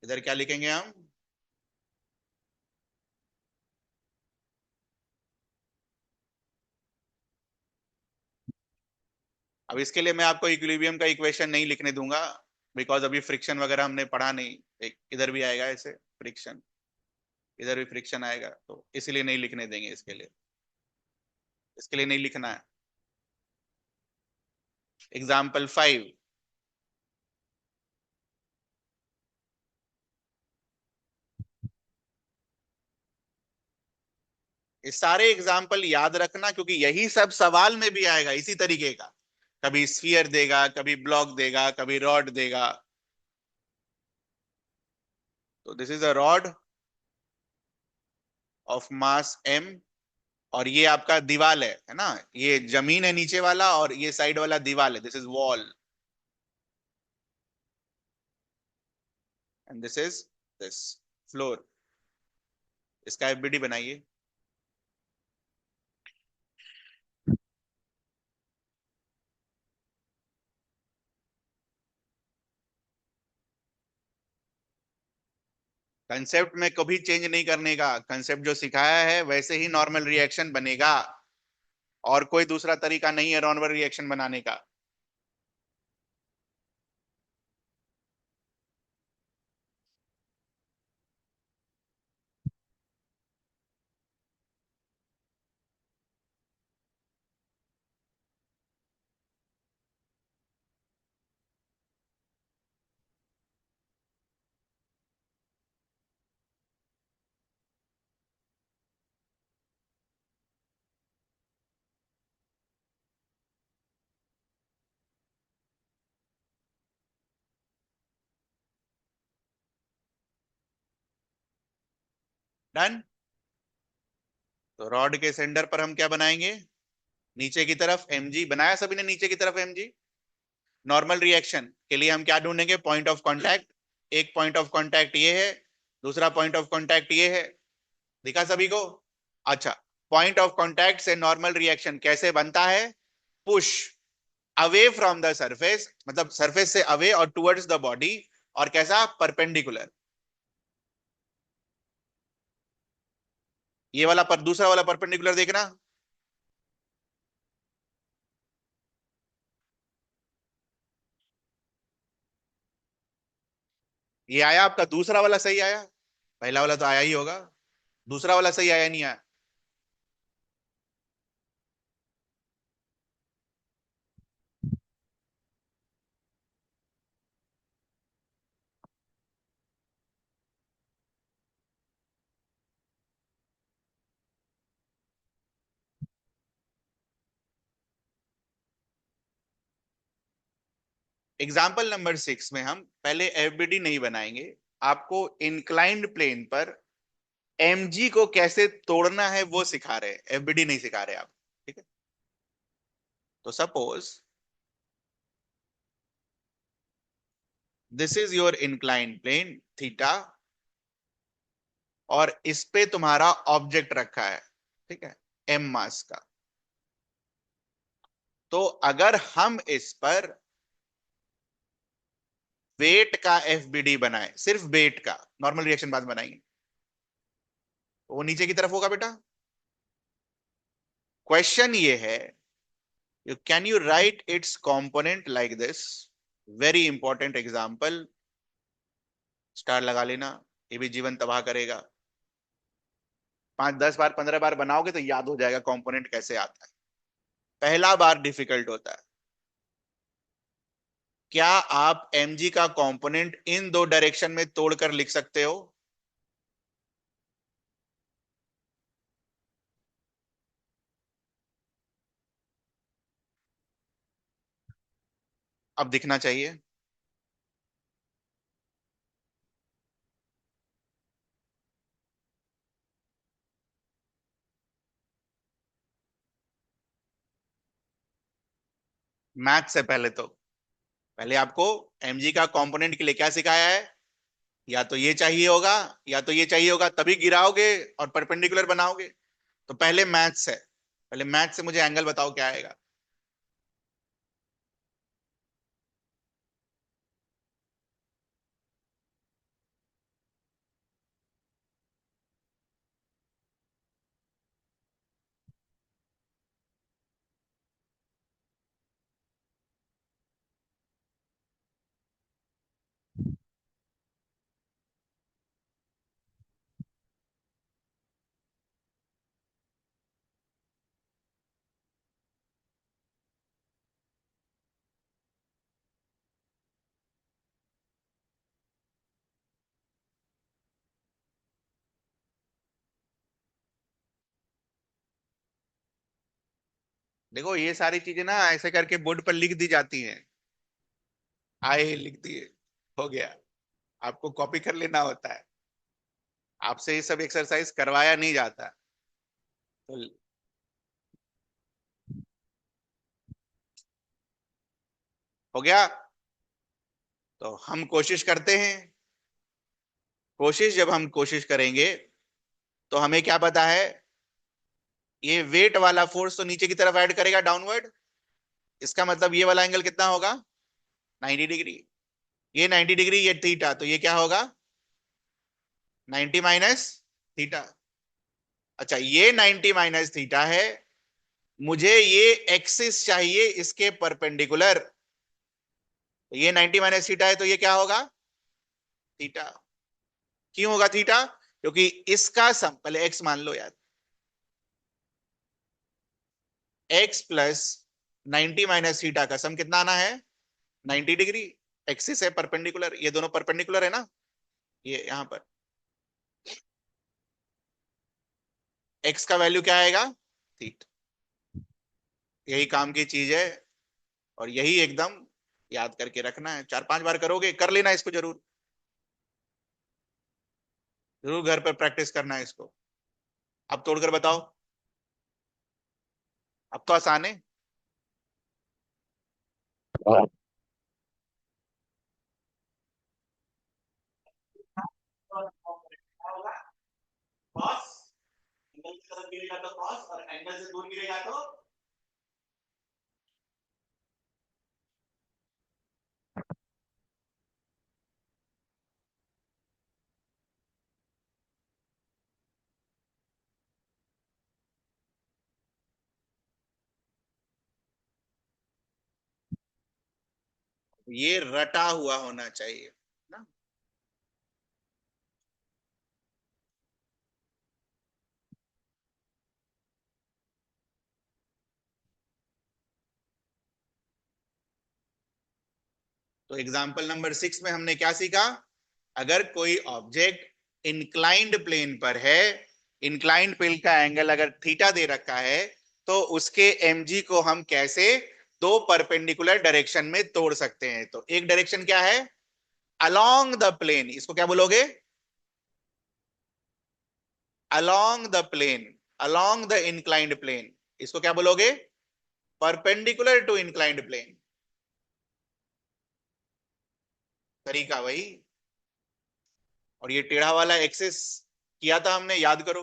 इधर क्या लिखेंगे हम, अब इसके लिए मैं आपको इक्विलिब्रियम का इक्वेशन नहीं लिखने दूंगा, बिकॉज अभी फ्रिक्शन वगैरह हमने पढ़ा नहीं। एक इधर भी आएगा ऐसे फ्रिक्शन, इधर भी फ्रिक्शन आएगा, तो इसलिए नहीं लिखने देंगे, इसके लिए नहीं लिखना है। एग्जाम्पल 5, ये सारे एग्जाम्पल याद रखना, क्योंकि यही सब सवाल में भी आएगा इसी तरीके का, कभी स्फीयर देगा, कभी ब्लॉक देगा, कभी रॉड देगा। तो this is a rod of mass m, और ये आपका दीवाल है ना, ये जमीन है नीचे वाला, और ये साइड वाला दीवाल है, this is wall, and this is this floor. इसका एफबीडी बनाइए। कंसेप्ट में कभी चेंज नहीं करने का, कंसेप्ट जो सिखाया है वैसे ही नॉर्मल रिएक्शन बनेगा, और कोई दूसरा तरीका नहीं है नॉर्मल रिएक्शन बनाने का। डन। तो रॉड के सेंटर पर हम क्या बनाएंगे, नीचे की तरफ mg बनाया सभी ने, नीचे की तरफ mg। नॉर्मल रिएक्शन के लिए हम क्या ढूंढेंगे, पॉइंट ऑफ कांटेक्ट। एक पॉइंट ऑफ कांटेक्ट ये है, दूसरा पॉइंट ऑफ कांटेक्ट ये है, दिखा सभी को। अच्छा, पॉइंट ऑफ कांटेक्ट से नॉर्मल रिएक्शन कैसे बनता है, push away from the surface, मतलब सरफेस से अवे और टुवर्ड्स द बॉडी, और कैसा, परपेंडिकुलर। ये वाला पर दूसरा वाला परपेंडिकुलर देखना, ये आया आपका दूसरा वाला सही आया, पहला वाला तो आया ही होगा, दूसरा वाला सही आया नहीं आया। एग्जाम्पल नंबर 6 में हम पहले एफबीडी नहीं बनाएंगे, आपको इंक्लाइंड प्लेन पर mg को कैसे तोड़ना है वो सिखा रहे हैं, एफबीडी नहीं सिखा रहे आप, ठीक है। तो suppose this is your inclined plane theta, और इस पे तुम्हारा ऑब्जेक्ट रखा है, ठीक है, m मास का। तो अगर हम इस पर वेट का एफबीडी बनाए, सिर्फ वेट का, नॉर्मल रिएक्शन बाद बनाएंगे, तो वो नीचे की तरफ होगा बेटा। क्वेश्चन ये है, can you right it's component like this, very important example, star लगा लेना। ये भी जीवन तबाह करेगा। 5-10 बार 15 बार बनाओगे तो याद हो जाएगा कंपोनेंट कैसे आता है। पहला बार डिफिकल्ट होता है। क्या आप mg का कंपोनेंट इन दो डायरेक्शन में तोड़कर लिख सकते हो? अब दिखना चाहिए। मैथ से पहले तो, पहले आपको mg का कंपोनेंट के लिए क्या सिखाया है? या तो ये चाहिए होगा, या तो ये चाहिए होगा, तभी गिराओगे और परपेंडिकुलर बनाओगे। तो पहले मैथ्स है, पहले मैथ से मुझे एंगल बताओ क्या आएगा। देखो ये सारी चीजें ना ऐसे करके बोर्ड पर लिख दी जाती हैं। आए लिख दिए, हो गया। आपको कॉपी कर लेना होता है। आपसे ये सब एक्सरसाइज करवाया नहीं जाता। तो हो गया। तो हम कोशिश करते हैं। कोशिश जब हम कोशिश करेंगे तो हमें क्या पता है, ये वेट वाला फोर्स तो नीचे की तरफ ऐड करेगा डाउनवर्ड। इसका मतलब ये वाला एंगल कितना होगा? 90 डिग्री। ये 90 डिग्री, ये थीटा, तो ये क्या होगा? 90 - थीटा। अच्छा, ये 90 - थीटा है। मुझे ये एक्सिस चाहिए इसके परपेंडिकुलर। तो ये 90 - थीटा है, तो ये क्या होगा? थीटा। क्यों होगा थीटा? क्योंकि इसका सम, पहले एक्स मान लो यार, एक्स प्लस 90 - थीटा का सम कितना आना है? 90 डिग्री। एक्सिस है परपेंडिकुलर, ये दोनों परपेंडिकुलर है ना, ये यहां पर। एक्स का वैल्यू क्या आएगा? थीटा। यही काम की चीज है। और यही एकदम याद करके रखना है। 4-5 बार करोगे, कर लेना इसको जरूर। जरूर घर पर प्रैक्टिस करना है इसको। अब तोड़कर बताओ। अब तो आसान है। कॉस, एंगल की तरफ गिरेगा तो कॉस, और एंगल से दूर गिरेगा तो। ये रटा हुआ होना चाहिए ना। तो एग्जाम्पल नंबर 6 में हमने क्या सीखा? अगर कोई ऑब्जेक्ट इंक्लाइंड प्लेन पर है, इंक्लाइंड प्लेन का एंगल अगर थीटा दे रखा है, तो उसके mg को हम कैसे दो परपेंडिकुलर डायरेक्शन में तोड़ सकते हैं। तो एक डायरेक्शन क्या है? अलोंग द प्लेन, इसको क्या बोलोगे? Along the plane, along the inclined plane, इसको क्या बोलोगे? Perpendicular to inclined plane. तरीका वही। और ये टेढ़ा वाला एक्सिस किया था हमने, याद करो।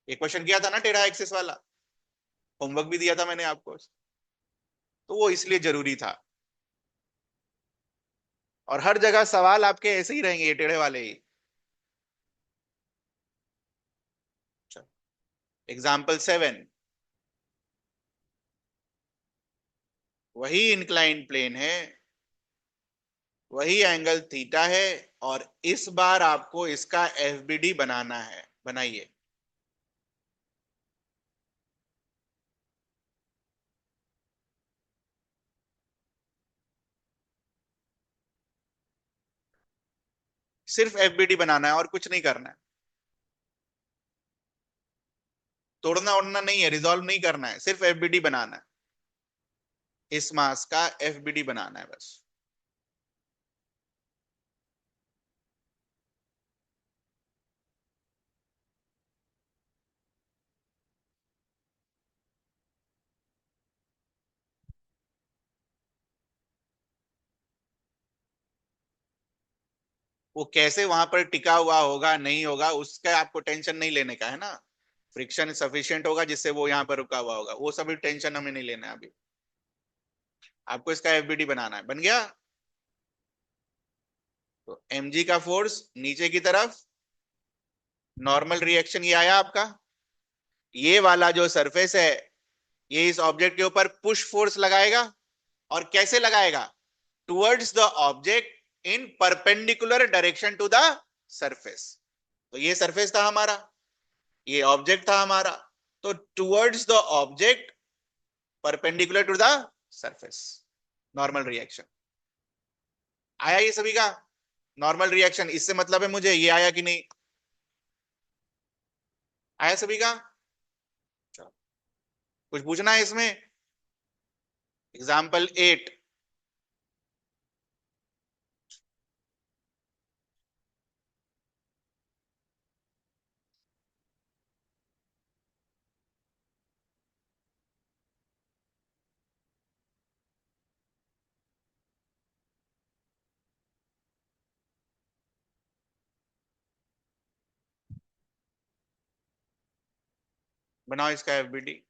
एक क्वेश्चन किया था ना टेढ़ा एक्सिस वाला, होमवर्क भी दिया था मैंने आपको। तो वो इसलिए जरूरी था। और हर जगह सवाल आपके ऐसे ही रहेंगे, ये टेढ़े वाले ही। एग्जाम्पल 7, वही इंक्लाइंड प्लेन है, वही एंगल थीटा है। और इस बार आपको इसका एफबीडी बनाना है, बनाइए। सिर्फ एफबीडी बनाना है और कुछ नहीं करना है। तोड़ना ओड़ना नहीं है, रिजॉल्व नहीं करना है, सिर्फ एफबीडी बनाना है। इस मास का एफबीडी बनाना है बस। वो कैसे वहां पर टिका हुआ होगा नहीं होगा उसका आपको टेंशन नहीं लेने का है ना। फ्रिक्शन सफिशिएंट होगा जिससे वो यहाँ पर रुका हुआ होगा, वो सभी टेंशन हमें नहीं लेना है अभी। आपको इसका एफबीडी बनाना है, बन गया। तो mg का फोर्स नीचे की तरफ, नॉर्मल रिएक्शन ये आया आपका। ये वाला जो सरफेस है, ये इस ऑब्जेक्ट के ऊपर पुश फोर्स लगाएगा। और कैसे लगाएगा? Towards the object in perpendicular direction to the surface. तो ये सरफेस था हमारा, ये ऑब्जेक्ट था हमारा। तो towards the object perpendicular to the surface, normal reaction. आया ये सभी का? नॉर्मल रिएक्शन, इससे मतलब है मुझे ये आया कि नहीं? आया सभी का? कुछ पूछना है इसमें? एग्जाम्पल 8। बनाओ इसका एफबीडी।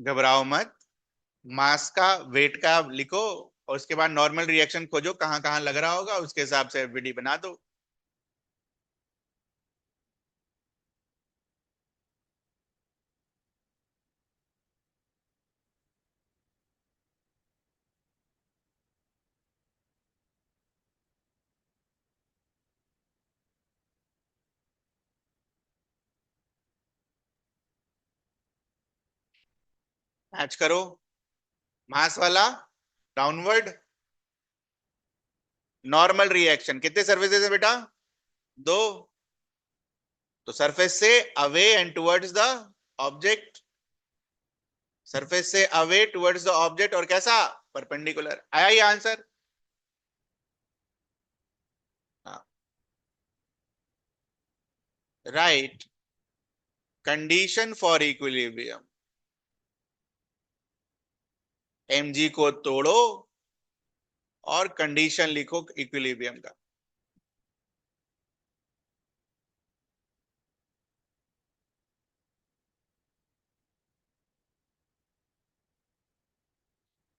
घबराओ मत। मास का वेट का लिखो, और उसके बाद नॉर्मल रिएक्शन खोजो कहां कहां लग रहा होगा, उसके हिसाब से एफबीडी बना दो। मैच करो। मास वाला डाउनवर्ड, नॉर्मल रिएक्शन कितने सर्फेसेस है बेटा? दो। तो सरफेस से away and towards the object, surface से अवे टुवर्ड्स द ऑब्जेक्ट, और कैसा? परपेंडिकुलर। आया ये answer? Right. Condition for equilibrium, mg को तोड़ो और कंडीशन लिखो इक्विलिब्रियम का।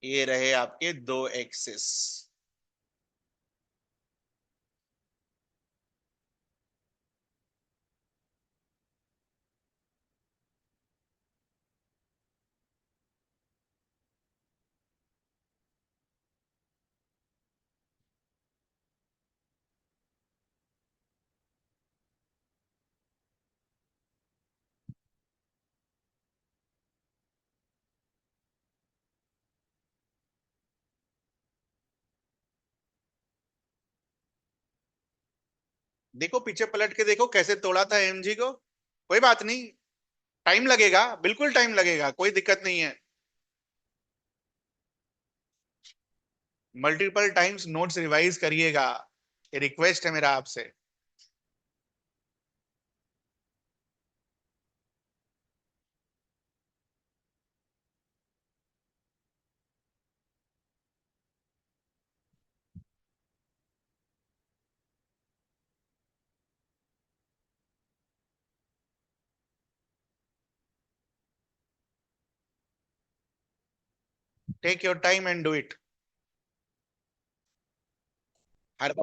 ये रहे आपके दो एक्सिस। देखो पीछे पलट के देखो कैसे तोड़ा था mg को। कोई बात नहीं, टाइम लगेगा, बिल्कुल टाइम लगेगा, कोई दिक्कत नहीं है। मल्टीपल टाइम्स नोट्स रिवाइज करिएगा, ये रिक्वेस्ट है मेरा आपसे। Take your time and do it. हर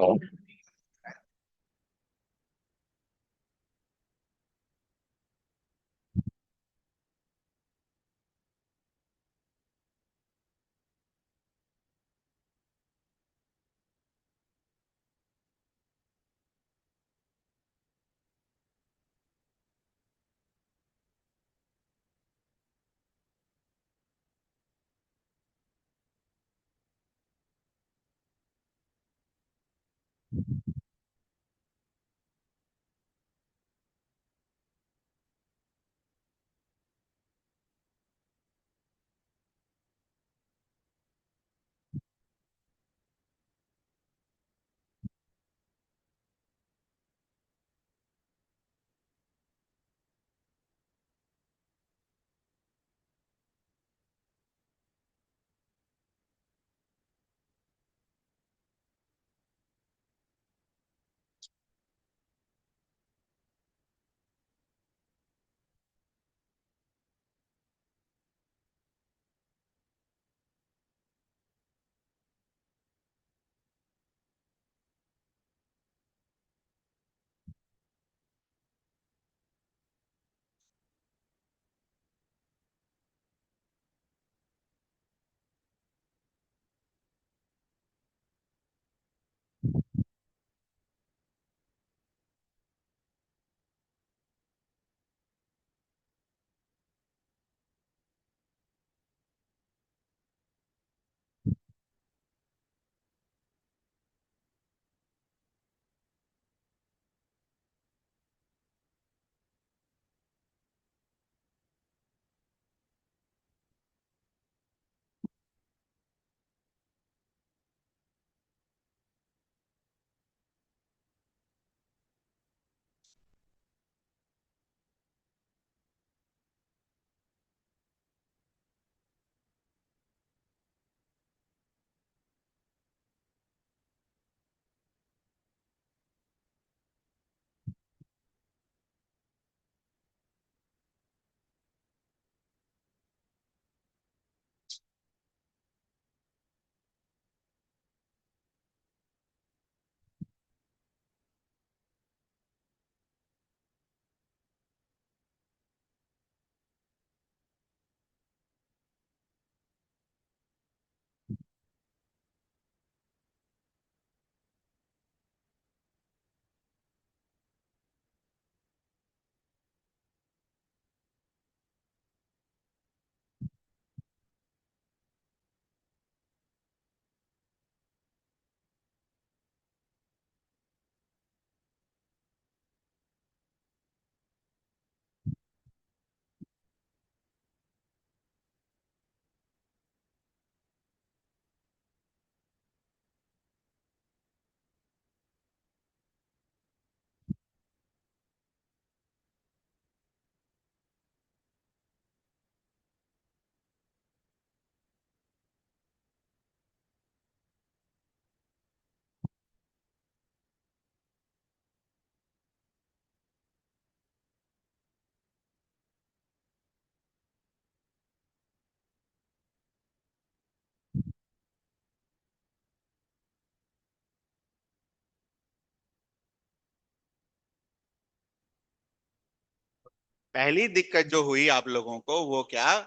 पहली दिक्कत जो हुई आप लोगों को वो क्या,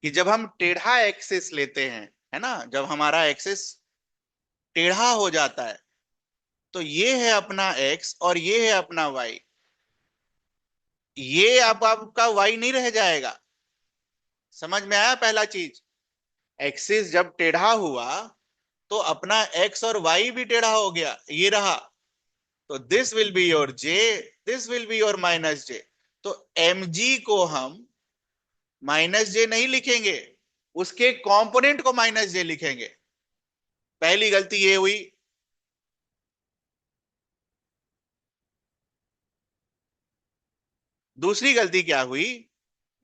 कि जब हम टेढ़ा एक्सिस लेते हैं, है ना, जब हमारा एक्सिस टेढ़ा हो जाता है, तो ये है अपना एक्स और ये है अपना वाई। ये अब आपका वाई नहीं रह जाएगा। समझ में आया पहला चीज? एक्सिस जब टेढ़ा हुआ तो अपना एक्स और वाई भी टेढ़ा हो गया, ये रहा। तो this will be your J, this will be your minus J. तो एम जी को हम माइनस जे नहीं लिखेंगे, उसके कंपोनेंट को माइनस जे लिखेंगे। पहली गलती ये हुई। दूसरी गलती क्या हुई?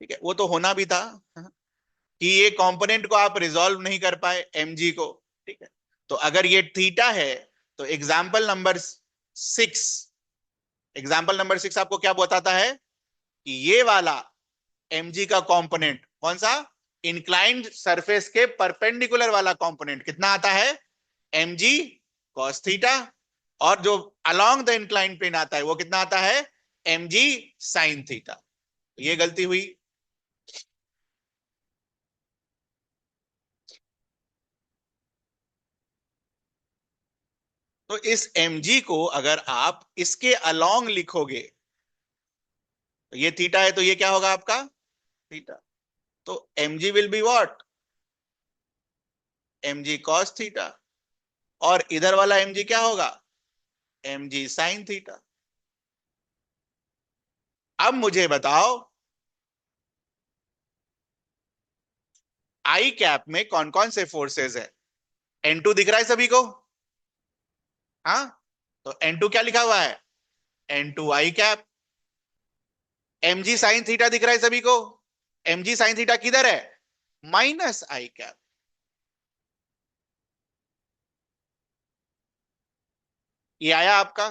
ठीक है, वो तो होना भी था कि ये कंपोनेंट को आप रिजॉल्व नहीं कर पाए एम जी को। ठीक है, तो अगर ये थीटा है तो सिक्स एग्जाम्पल नंबर सिक्स आपको क्या बताता है कि ये वाला mg का कंपोनेंट कौन सा, इंक्लाइंड सरफेस के परपेंडिकुलर वाला कंपोनेंट कितना आता है, mg cos थीटा, और जो अलोंग द इंक्लाइंड प्लेन आता है वो कितना आता है, mg sin थीटा। ये गलती हुई। तो इस mg को अगर आप इसके अलोंग लिखोगे, तो ये थीटा है तो ये क्या होगा आपका, थीटा। तो mg will be what, mg cos theta, और इधर वाला mg क्या होगा, mg sin थीटा। अब मुझे बताओ आई कैप में कौन कौन से फोर्सेस है। N2 दिख रहा है सभी को, हाँ, तो N2 क्या लिखा हुआ है, N2 आई कैप। mg sin थीटा दिख रहा है सभी को, mg sin थीटा किधर है, माइनस आई कैप। ये आया आपका।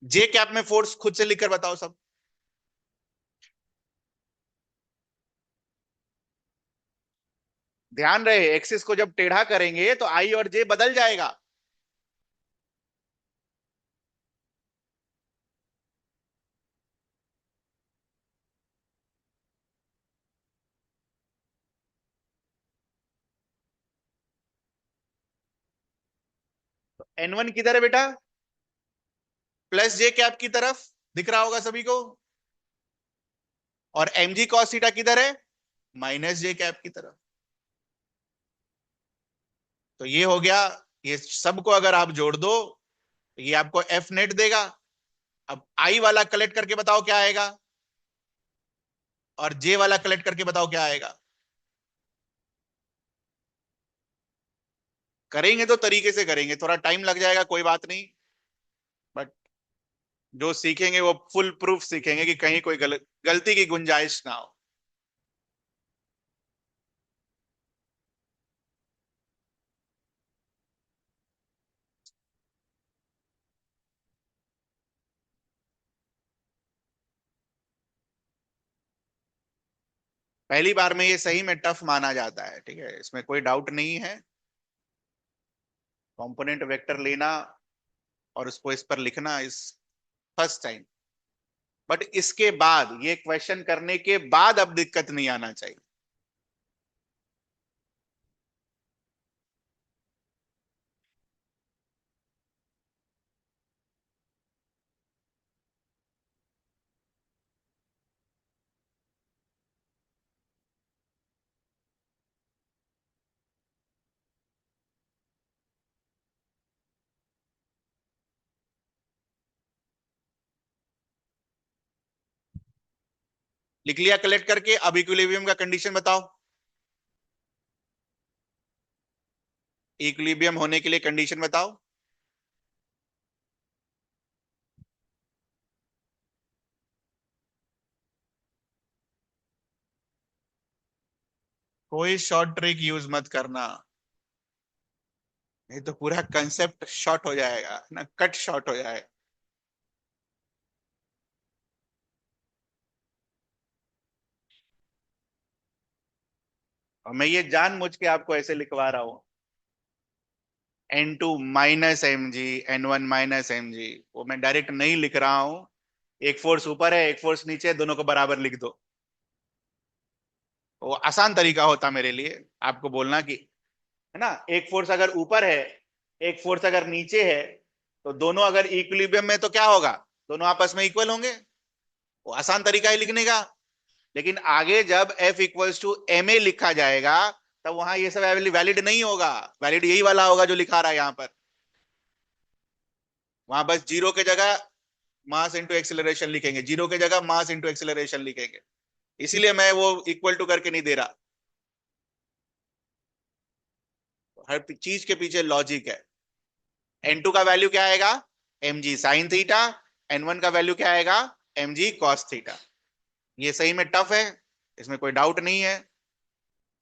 जे कैप में फोर्स खुद से लिखकर बताओ सब। ध्यान रहे एक्सिस को जब टेढ़ा करेंगे तो आई और जे बदल जाएगा। N1 किधर है बेटा, प्लस जे कैप की तरफ, दिख रहा होगा सभी को। और mg cos थीटा किधर है, माइनस जे कैप की तरफ। तो ये हो गया। ये सबको अगर आप जोड़ दो तो ये आपको एफ नेट देगा। अब आई वाला कलेक्ट करके बताओ क्या आएगा, और जे वाला कलेक्ट करके बताओ क्या आएगा। करेंगे तो तरीके से करेंगे, थोड़ा टाइम लग जाएगा कोई बात नहीं, बट जो सीखेंगे वो फुल प्रूफ सीखेंगे कि कहीं कोई गलती की गुंजाइश ना हो। पहली बार में ये सही में टफ माना जाता है, ठीक है, इसमें कोई डाउट नहीं है। कंपोनेंट वेक्टर लेना और उसको इस पर लिखना इस फर्स्ट टाइम, बट इसके बाद ये क्वेश्चन करने के बाद अब दिक्कत नहीं आना चाहिए। लिख लिया कलेक्ट करके, अब इक्विलिब्रियम का कंडीशन बताओ। इक्विलिब्रियम होने के लिए कंडीशन बताओ। कोई शॉर्ट ट्रिक यूज मत करना, नहीं तो पूरा कंसेप्ट शॉर्ट हो जाएगा ना, कट शॉर्ट हो जाएगा। और मैं ये जानबूझ के आपको ऐसे लिखवा रहा हूं, N2 minus M G, N1 minus M G, वो मैं डायरेक्ट नहीं लिख रहा हूं। एक फोर्स ऊपर है एक फोर्स नीचे है, दोनों को बराबर लिख दो। वो आसान तरीका होता मेरे लिए आपको बोलना कि, है ना, एक फोर्स अगर ऊपर है एक फोर्स अगर नीचे है, तो दोनों अगर इक्विलिब्रियम में तो क्या होगा, दोनों आपस में इक्वल होंगे। वो आसान तरीका है लिखने का। लेकिन आगे जब F equals to M A लिखा जाएगा, तब वहां ये सब वैलिड नहीं होगा। वैलिड यही वाला होगा जो लिखा रहा है यहां पर। वहां बस जीरो के जगह मास इंटू एक्सिलरेशन लिखेंगे, जीरो के जगह मास इंटू एक्सिलरेशन लिखेंगे। इसीलिए मैं वो इक्वल टू करके नहीं दे रहा। हर चीज के पीछे लॉजिक है। N2 का वैल्यू क्या आएगा, mg साइन थीटा। N1 का वैल्यू क्या आएगा, mg कॉस थीटा। ये सही में टफ है, इसमें कोई डाउट नहीं है।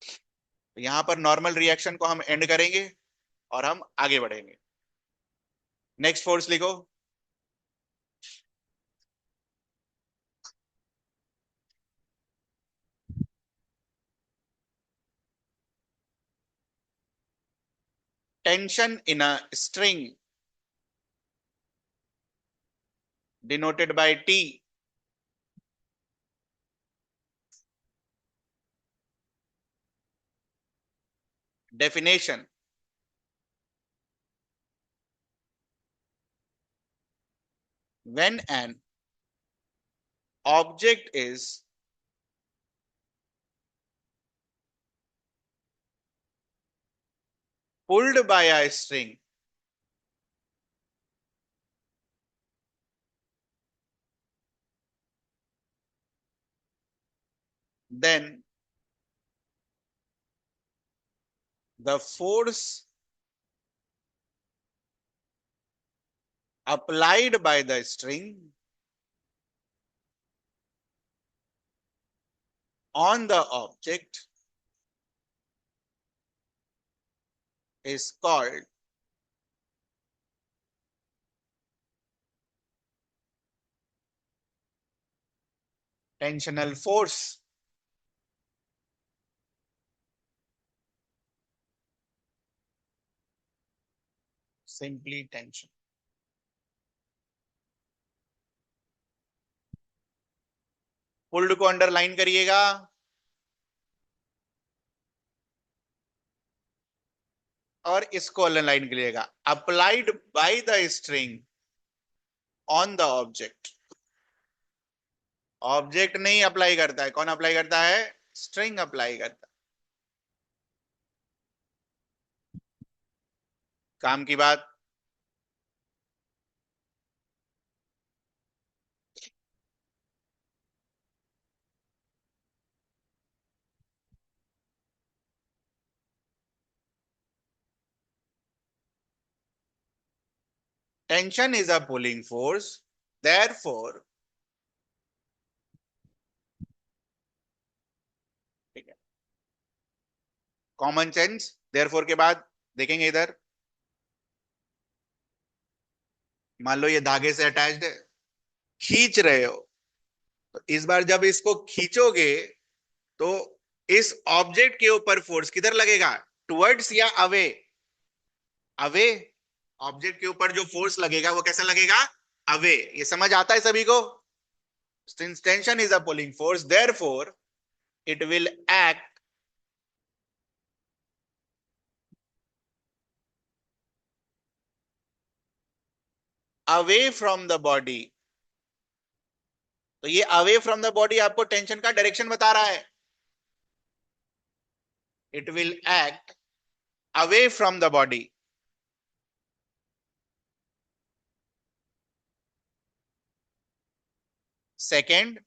तो यहां पर नॉर्मल रिएक्शन को हम एंड करेंगे और हम आगे बढ़ेंगे। नेक्स्ट फोर्स लिखो। tension in a string denoted by T definition. When an object is pulled by a string, then the force applied by the string on the object is called tensional force. Simply tension. Pulled को अंडरलाइन करिएगा, और इसको अंडरलाइन करिएगा, applied by the string on the object. Object नहीं अप्लाई करता है, कौन अप्लाई करता है? स्ट्रिंग अप्लाई करता है. काम की बात. Tension is a pulling force, therefore ठीक है, कॉमन सेंस therefore के बाद देखेंगे इधर. मान लो ये धागे से अटैच्ड है, खींच रहे हो, तो इस बार जब इसको खींचोगे तो इस ऑब्जेक्ट के ऊपर फोर्स किधर लगेगा? टुवर्ड्स या अवे? अवे. ऑब्जेक्ट के ऊपर जो फोर्स लगेगा वो कैसा लगेगा? अवे. ये समझ आता है सभी को? Since tension is a pulling force, therefore it will act away from the body. तो ये अवे फ्रॉम द बॉडी आपको टेंशन का डायरेक्शन बता रहा है. It will act away from the body. Second,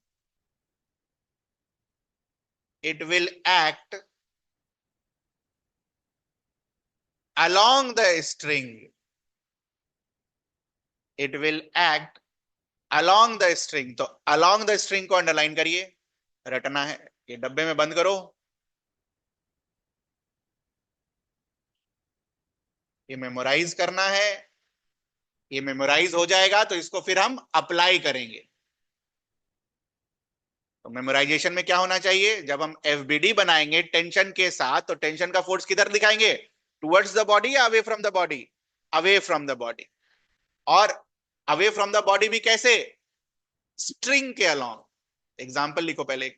it will act along the string. It will act along the string. तो along the string को अंडरलाइन करिए, रटना है, ये डब्बे में बंद करो. ये मेमोराइज करना है. ये मेमोराइज हो जाएगा तो इसको फिर हम अप्लाई करेंगे. तो मेमोराइजेशन में क्या होना चाहिए? जब हम एफबीडी बनाएंगे टेंशन के साथ, तो टेंशन का फोर्स किधर दिखाएंगे? टुवर्ड्स द बॉडी या away from the body? Away from the body. और अवे फ्रॉम द बॉडी भी कैसे? स्ट्रिंग के अलोंग. एग्जांपल लिखो पहले.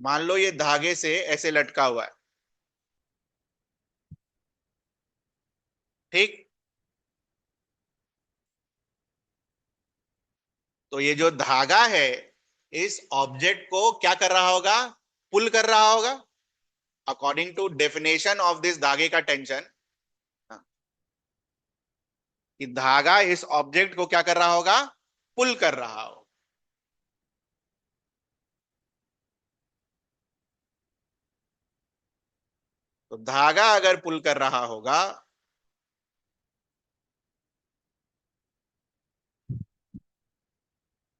मान लो ये धागे से ऐसे लटका हुआ है, ठीक? तो ये जो धागा है इस ऑब्जेक्ट को क्या कर रहा होगा? पुल कर रहा होगा. According to definition of this धागे का टेंशन, कि धागा इस ऑब्जेक्ट को क्या कर रहा होगा? पुल कर रहा हो. तो धागा अगर पुल कर रहा होगा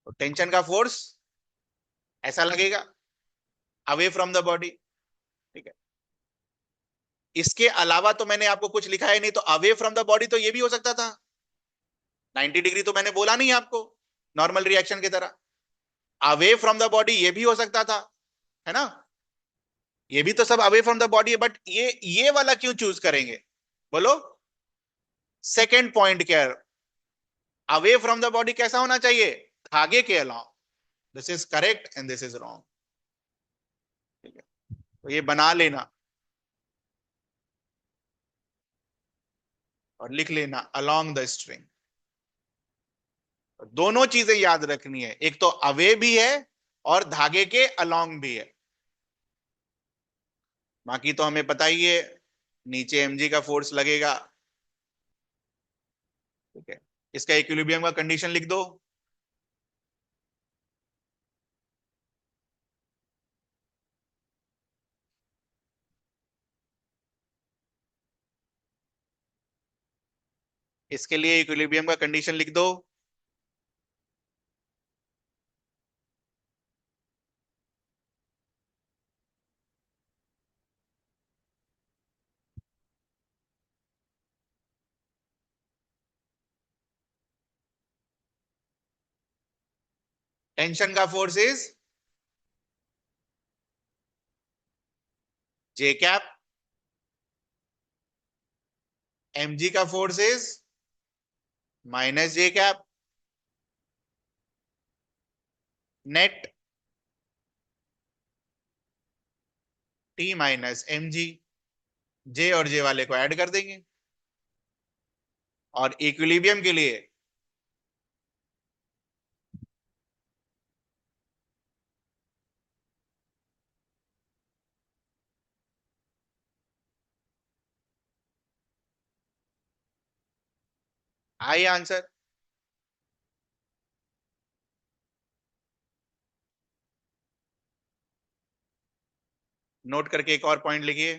तो टेंशन का फोर्स ऐसा लगेगा, अवे फ्रॉम द बॉडी. ठीक है. इसके अलावा तो मैंने आपको कुछ लिखा है नहीं. तो अवे फ्रॉम द बॉडी तो ये भी हो सकता था. 90 डिग्री तो मैंने बोला नहीं आपको. नॉर्मल रिएक्शन की तरह। अवे फ्रॉम द बॉडी ये भी हो सकता था, है ना, ये भी तो सब अवे फ्रॉम द बॉडी है, बट ये वाला क्यों चूज करेंगे, बोलो। सेकेंड पॉइंट क्या है, अवे फ्रॉम द बॉडी कैसा होना चाहिए, धागे के allow. This is correct and this is wrong. ठीक है, तो ये बना लेना और लिख लेना अलोंग द स्ट्रिंग। दोनों चीजें याद रखनी है, एक तो अवे भी है और धागे के अलोंग भी है। बाकी तो हमें पता ही है, नीचे mg का फोर्स लगेगा। ठीक है, इसका इक्विलिब्रियम का कंडीशन लिख दो। इसके लिए इक्विलिब्रियम का कंडीशन लिख दो। टेंशन का force is J cap, mg का force is minus J cap, net T minus mg। जे और जे वाले को ऐड कर देंगे, और इक्विलिब्रियम के लिए आई आंसर। नोट करके एक और पॉइंट लिखिए,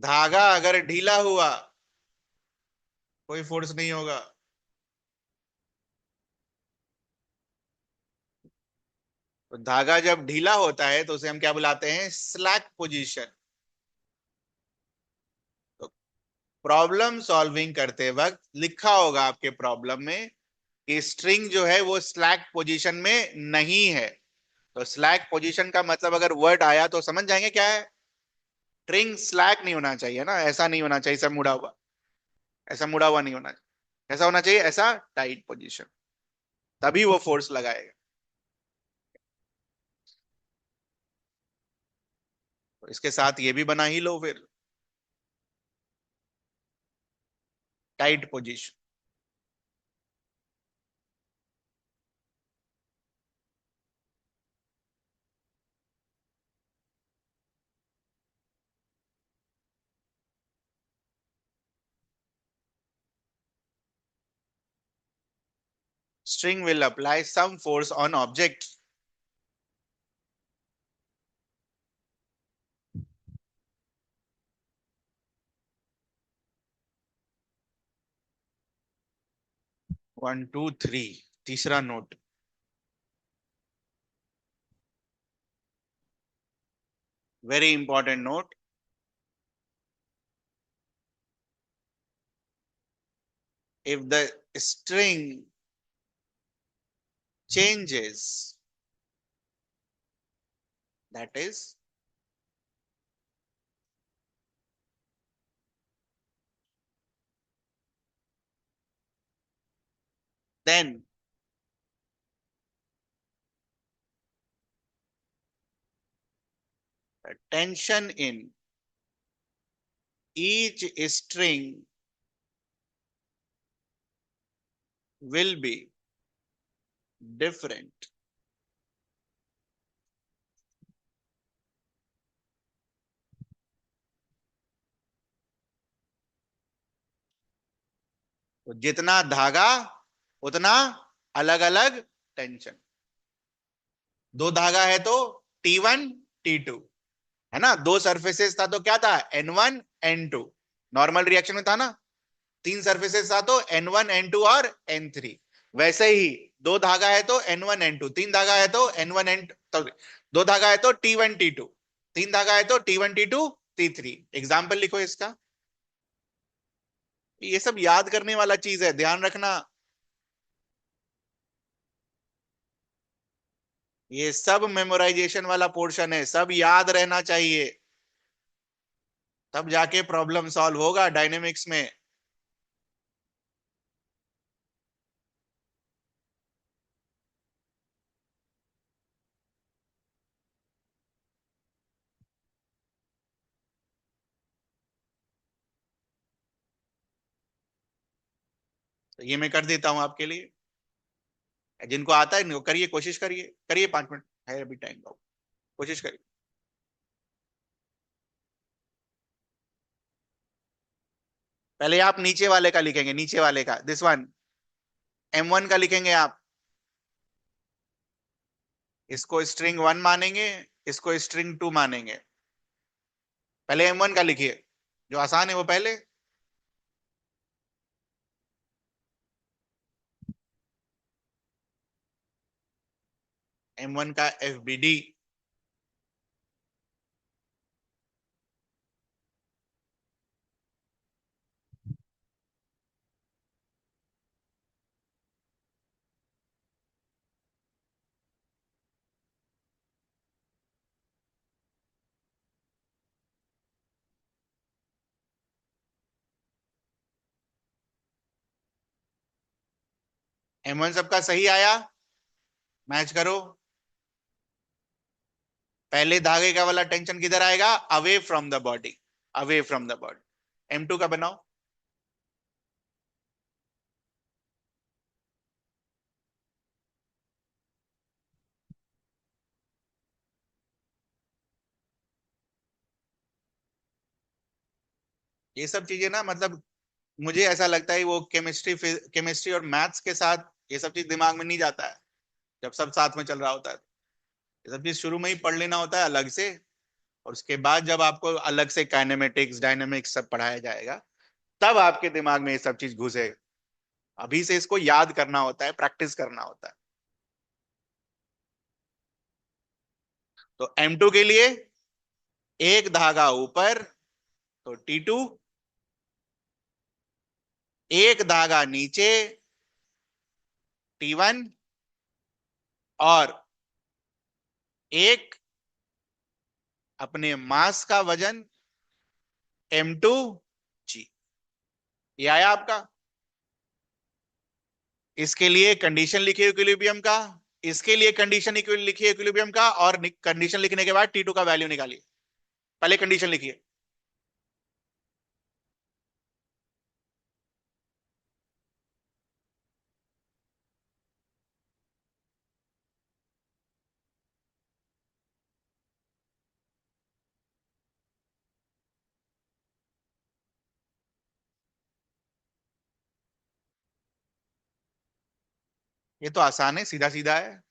धागा अगर ढीला हुआ कोई फोर्स नहीं होगा। तो धागा जब ढीला होता है तो उसे हम क्या बुलाते हैं, स्लैक पोजीशन। तो प्रॉब्लम सॉल्विंग करते वक्त लिखा होगा आपके प्रॉब्लम में कि स्ट्रिंग जो है वो स्लैक पोजीशन में नहीं है। तो स्लैक पोजीशन का मतलब अगर वर्ड आया तो समझ जाएंगे क्या है। स्ट्रिंग स्लैक नहीं होना चाहिए ना, ऐसा नहीं होना चाहिए, ऐसा मुड़ा हुआ, ऐसा मुड़ा हुआ नहीं होना चाहिए, ऐसा होना चाहिए, ऐसा टाइट पोजीशन, तभी वो फोर्स लगाएगा। तो इसके साथ ये भी बना ही लो फिर, tight position. String will apply some force on object. One two three, तीसरा note, very important note. If the string changes, that is, then the tension in each string will be different. तो जितना धागा उतना अलग अलग टेंशन। दो धागा है तो T1 T2, है ना, दो सरफेसेस था तो क्या था, N1 N2, नॉर्मल रिएक्शन में था ना। तीन सरफेसेस था तो N1 N2 और N3। वैसे ही दो धागा है तो N1 N2, तीन धागा है तो N1 N, दो धागा है तो T1 T2, तीन धागा है तो T1 T2 T3। एग्जाम्पल लिखो इसका। ये सब याद करने वाला चीज है, ध्यान रखना। ये सब मेमोराइजेशन वाला पोर्शन है, सब याद रहना चाहिए, तब जाके प्रॉब्लम सॉल्व होगा डायनेमिक्स में। तो ये मैं कर देता हूं आपके लिए, जिनको आता है करिए, कोशिश करिए, करिए, 5 मिनट है अभी टाइम का, कोशिश करिए। पहले आप नीचे वाले का लिखेंगे, नीचे वाले का, दिस वन, M1 का लिखेंगे आप। इसको स्ट्रिंग 1 मानेंगे, इसको स्ट्रिंग 2 मानेंगे। पहले M1 का लिखिए, जो आसान है वो पहले। M1 का FBD। M1 सबका सही आया? मैच करो। पहले धागे का वाला टेंशन किधर आएगा? Away from the body, away from the body. M2 का बनाओ। ये सब चीजें ना, मतलब मुझे ऐसा लगता है वो केमिस्ट्री, केमिस्ट्री और मैथ्स के साथ ये सब चीज दिमाग में नहीं जाता है, जब सब साथ में चल रहा होता है। ये सब चीज शुरू में ही पढ़ लेना होता है अलग से, और उसके बाद जब आपको अलग से काइनेमेटिक्स डायनेमिक्स सब पढ़ाया जाएगा, तब आपके दिमाग में ये सब चीज घुसेगा। अभी से इसको याद करना होता है, प्रैक्टिस करना होता है। तो M2 के लिए एक धागा ऊपर तो T2, एक धागा नीचे T1, और एक अपने मास का वजन M2G। ये आया आपका। इसके लिए कंडीशन लिखिए इक्विलिब्रियम का, इसके लिए कंडीशन लिखिए इक्विलिब्रियम का, और कंडीशन लिखने के बाद T2 का वैल्यू निकालिए। पहले कंडीशन लिखिए। ये तो आसान है, सीधा सीधा है।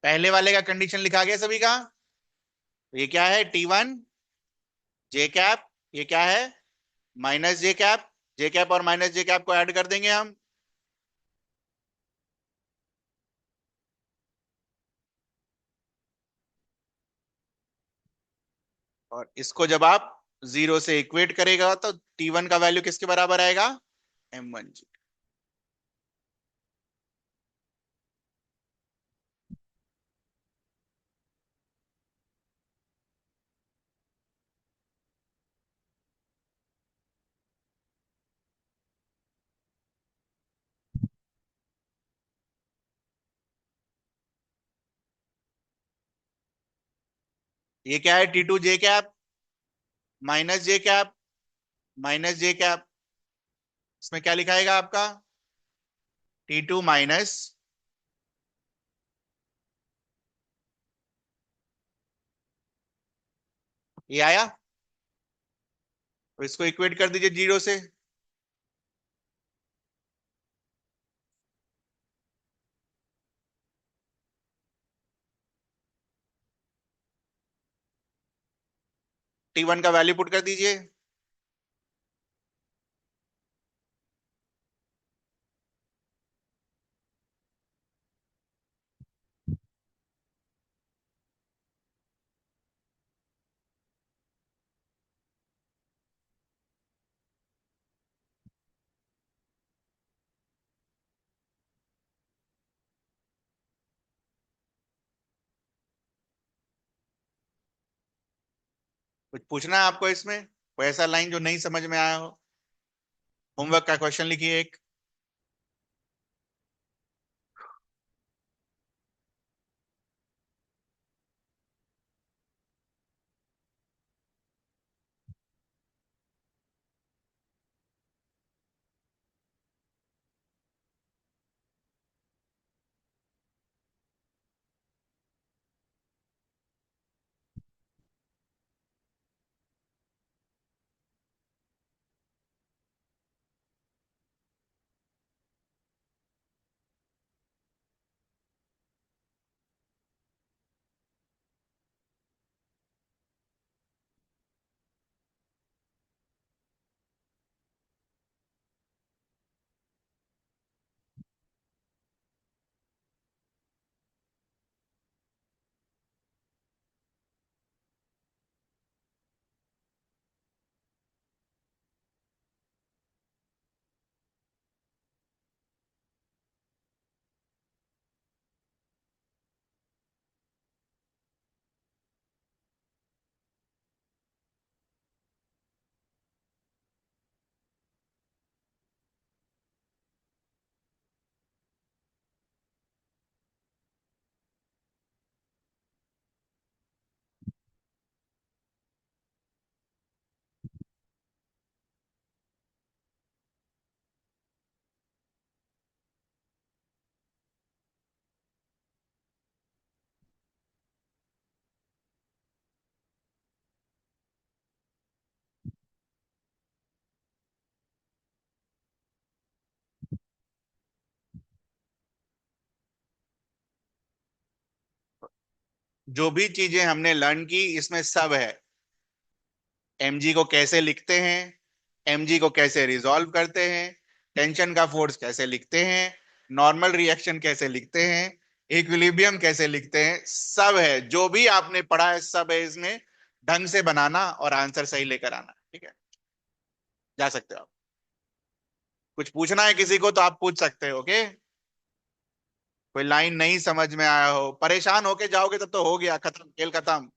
पहले वाले का कंडीशन लिखा गया सभी का। तो ये क्या है? T1 J कैप, ये क्या है? -J cap. J कैप और -J कैप को ऐड कर देंगे हम। और इसको जब आप 0 से इक्वेट करेगा तो T1 का वैल्यू किसके बराबर आएगा? m1g। ये क्या है, T2 j कैप माइनस जे कैप माइनस जे कैप। इसमें क्या लिखाएगा आपका, T2 माइनस, ये आया। तो इसको इक्वेट कर दीजिए 0 से। T1 का वैल्यू पुट कर दीजिए। कुछ पूछना है आपको इसमें, कोई ऐसा लाइन जो नहीं समझ में आया हो? होमवर्क का क्वेश्चन लिखिए एक। जो भी चीजें हमने लर्न की इसमें सब है। mg को कैसे लिखते हैं, mg को कैसे रिजॉल्व करते हैं, टेंशन का फोर्स कैसे लिखते हैं, नॉर्मल रिएक्शन कैसे लिखते हैं, इक्विलिब्रियम कैसे लिखते हैं, सब है। जो भी आपने पढ़ा है सब है इसमें। ढंग से बनाना और आंसर सही लेकर आना, ठीक है। जा सकते हो आप। कुछ पूछना है किसी को तो आप पूछ सकते हो, ओके। कोई लाइन नहीं समझ में आया हो, परेशान होके जाओगे तब तो हो गया, खत्म, खेल खत्म।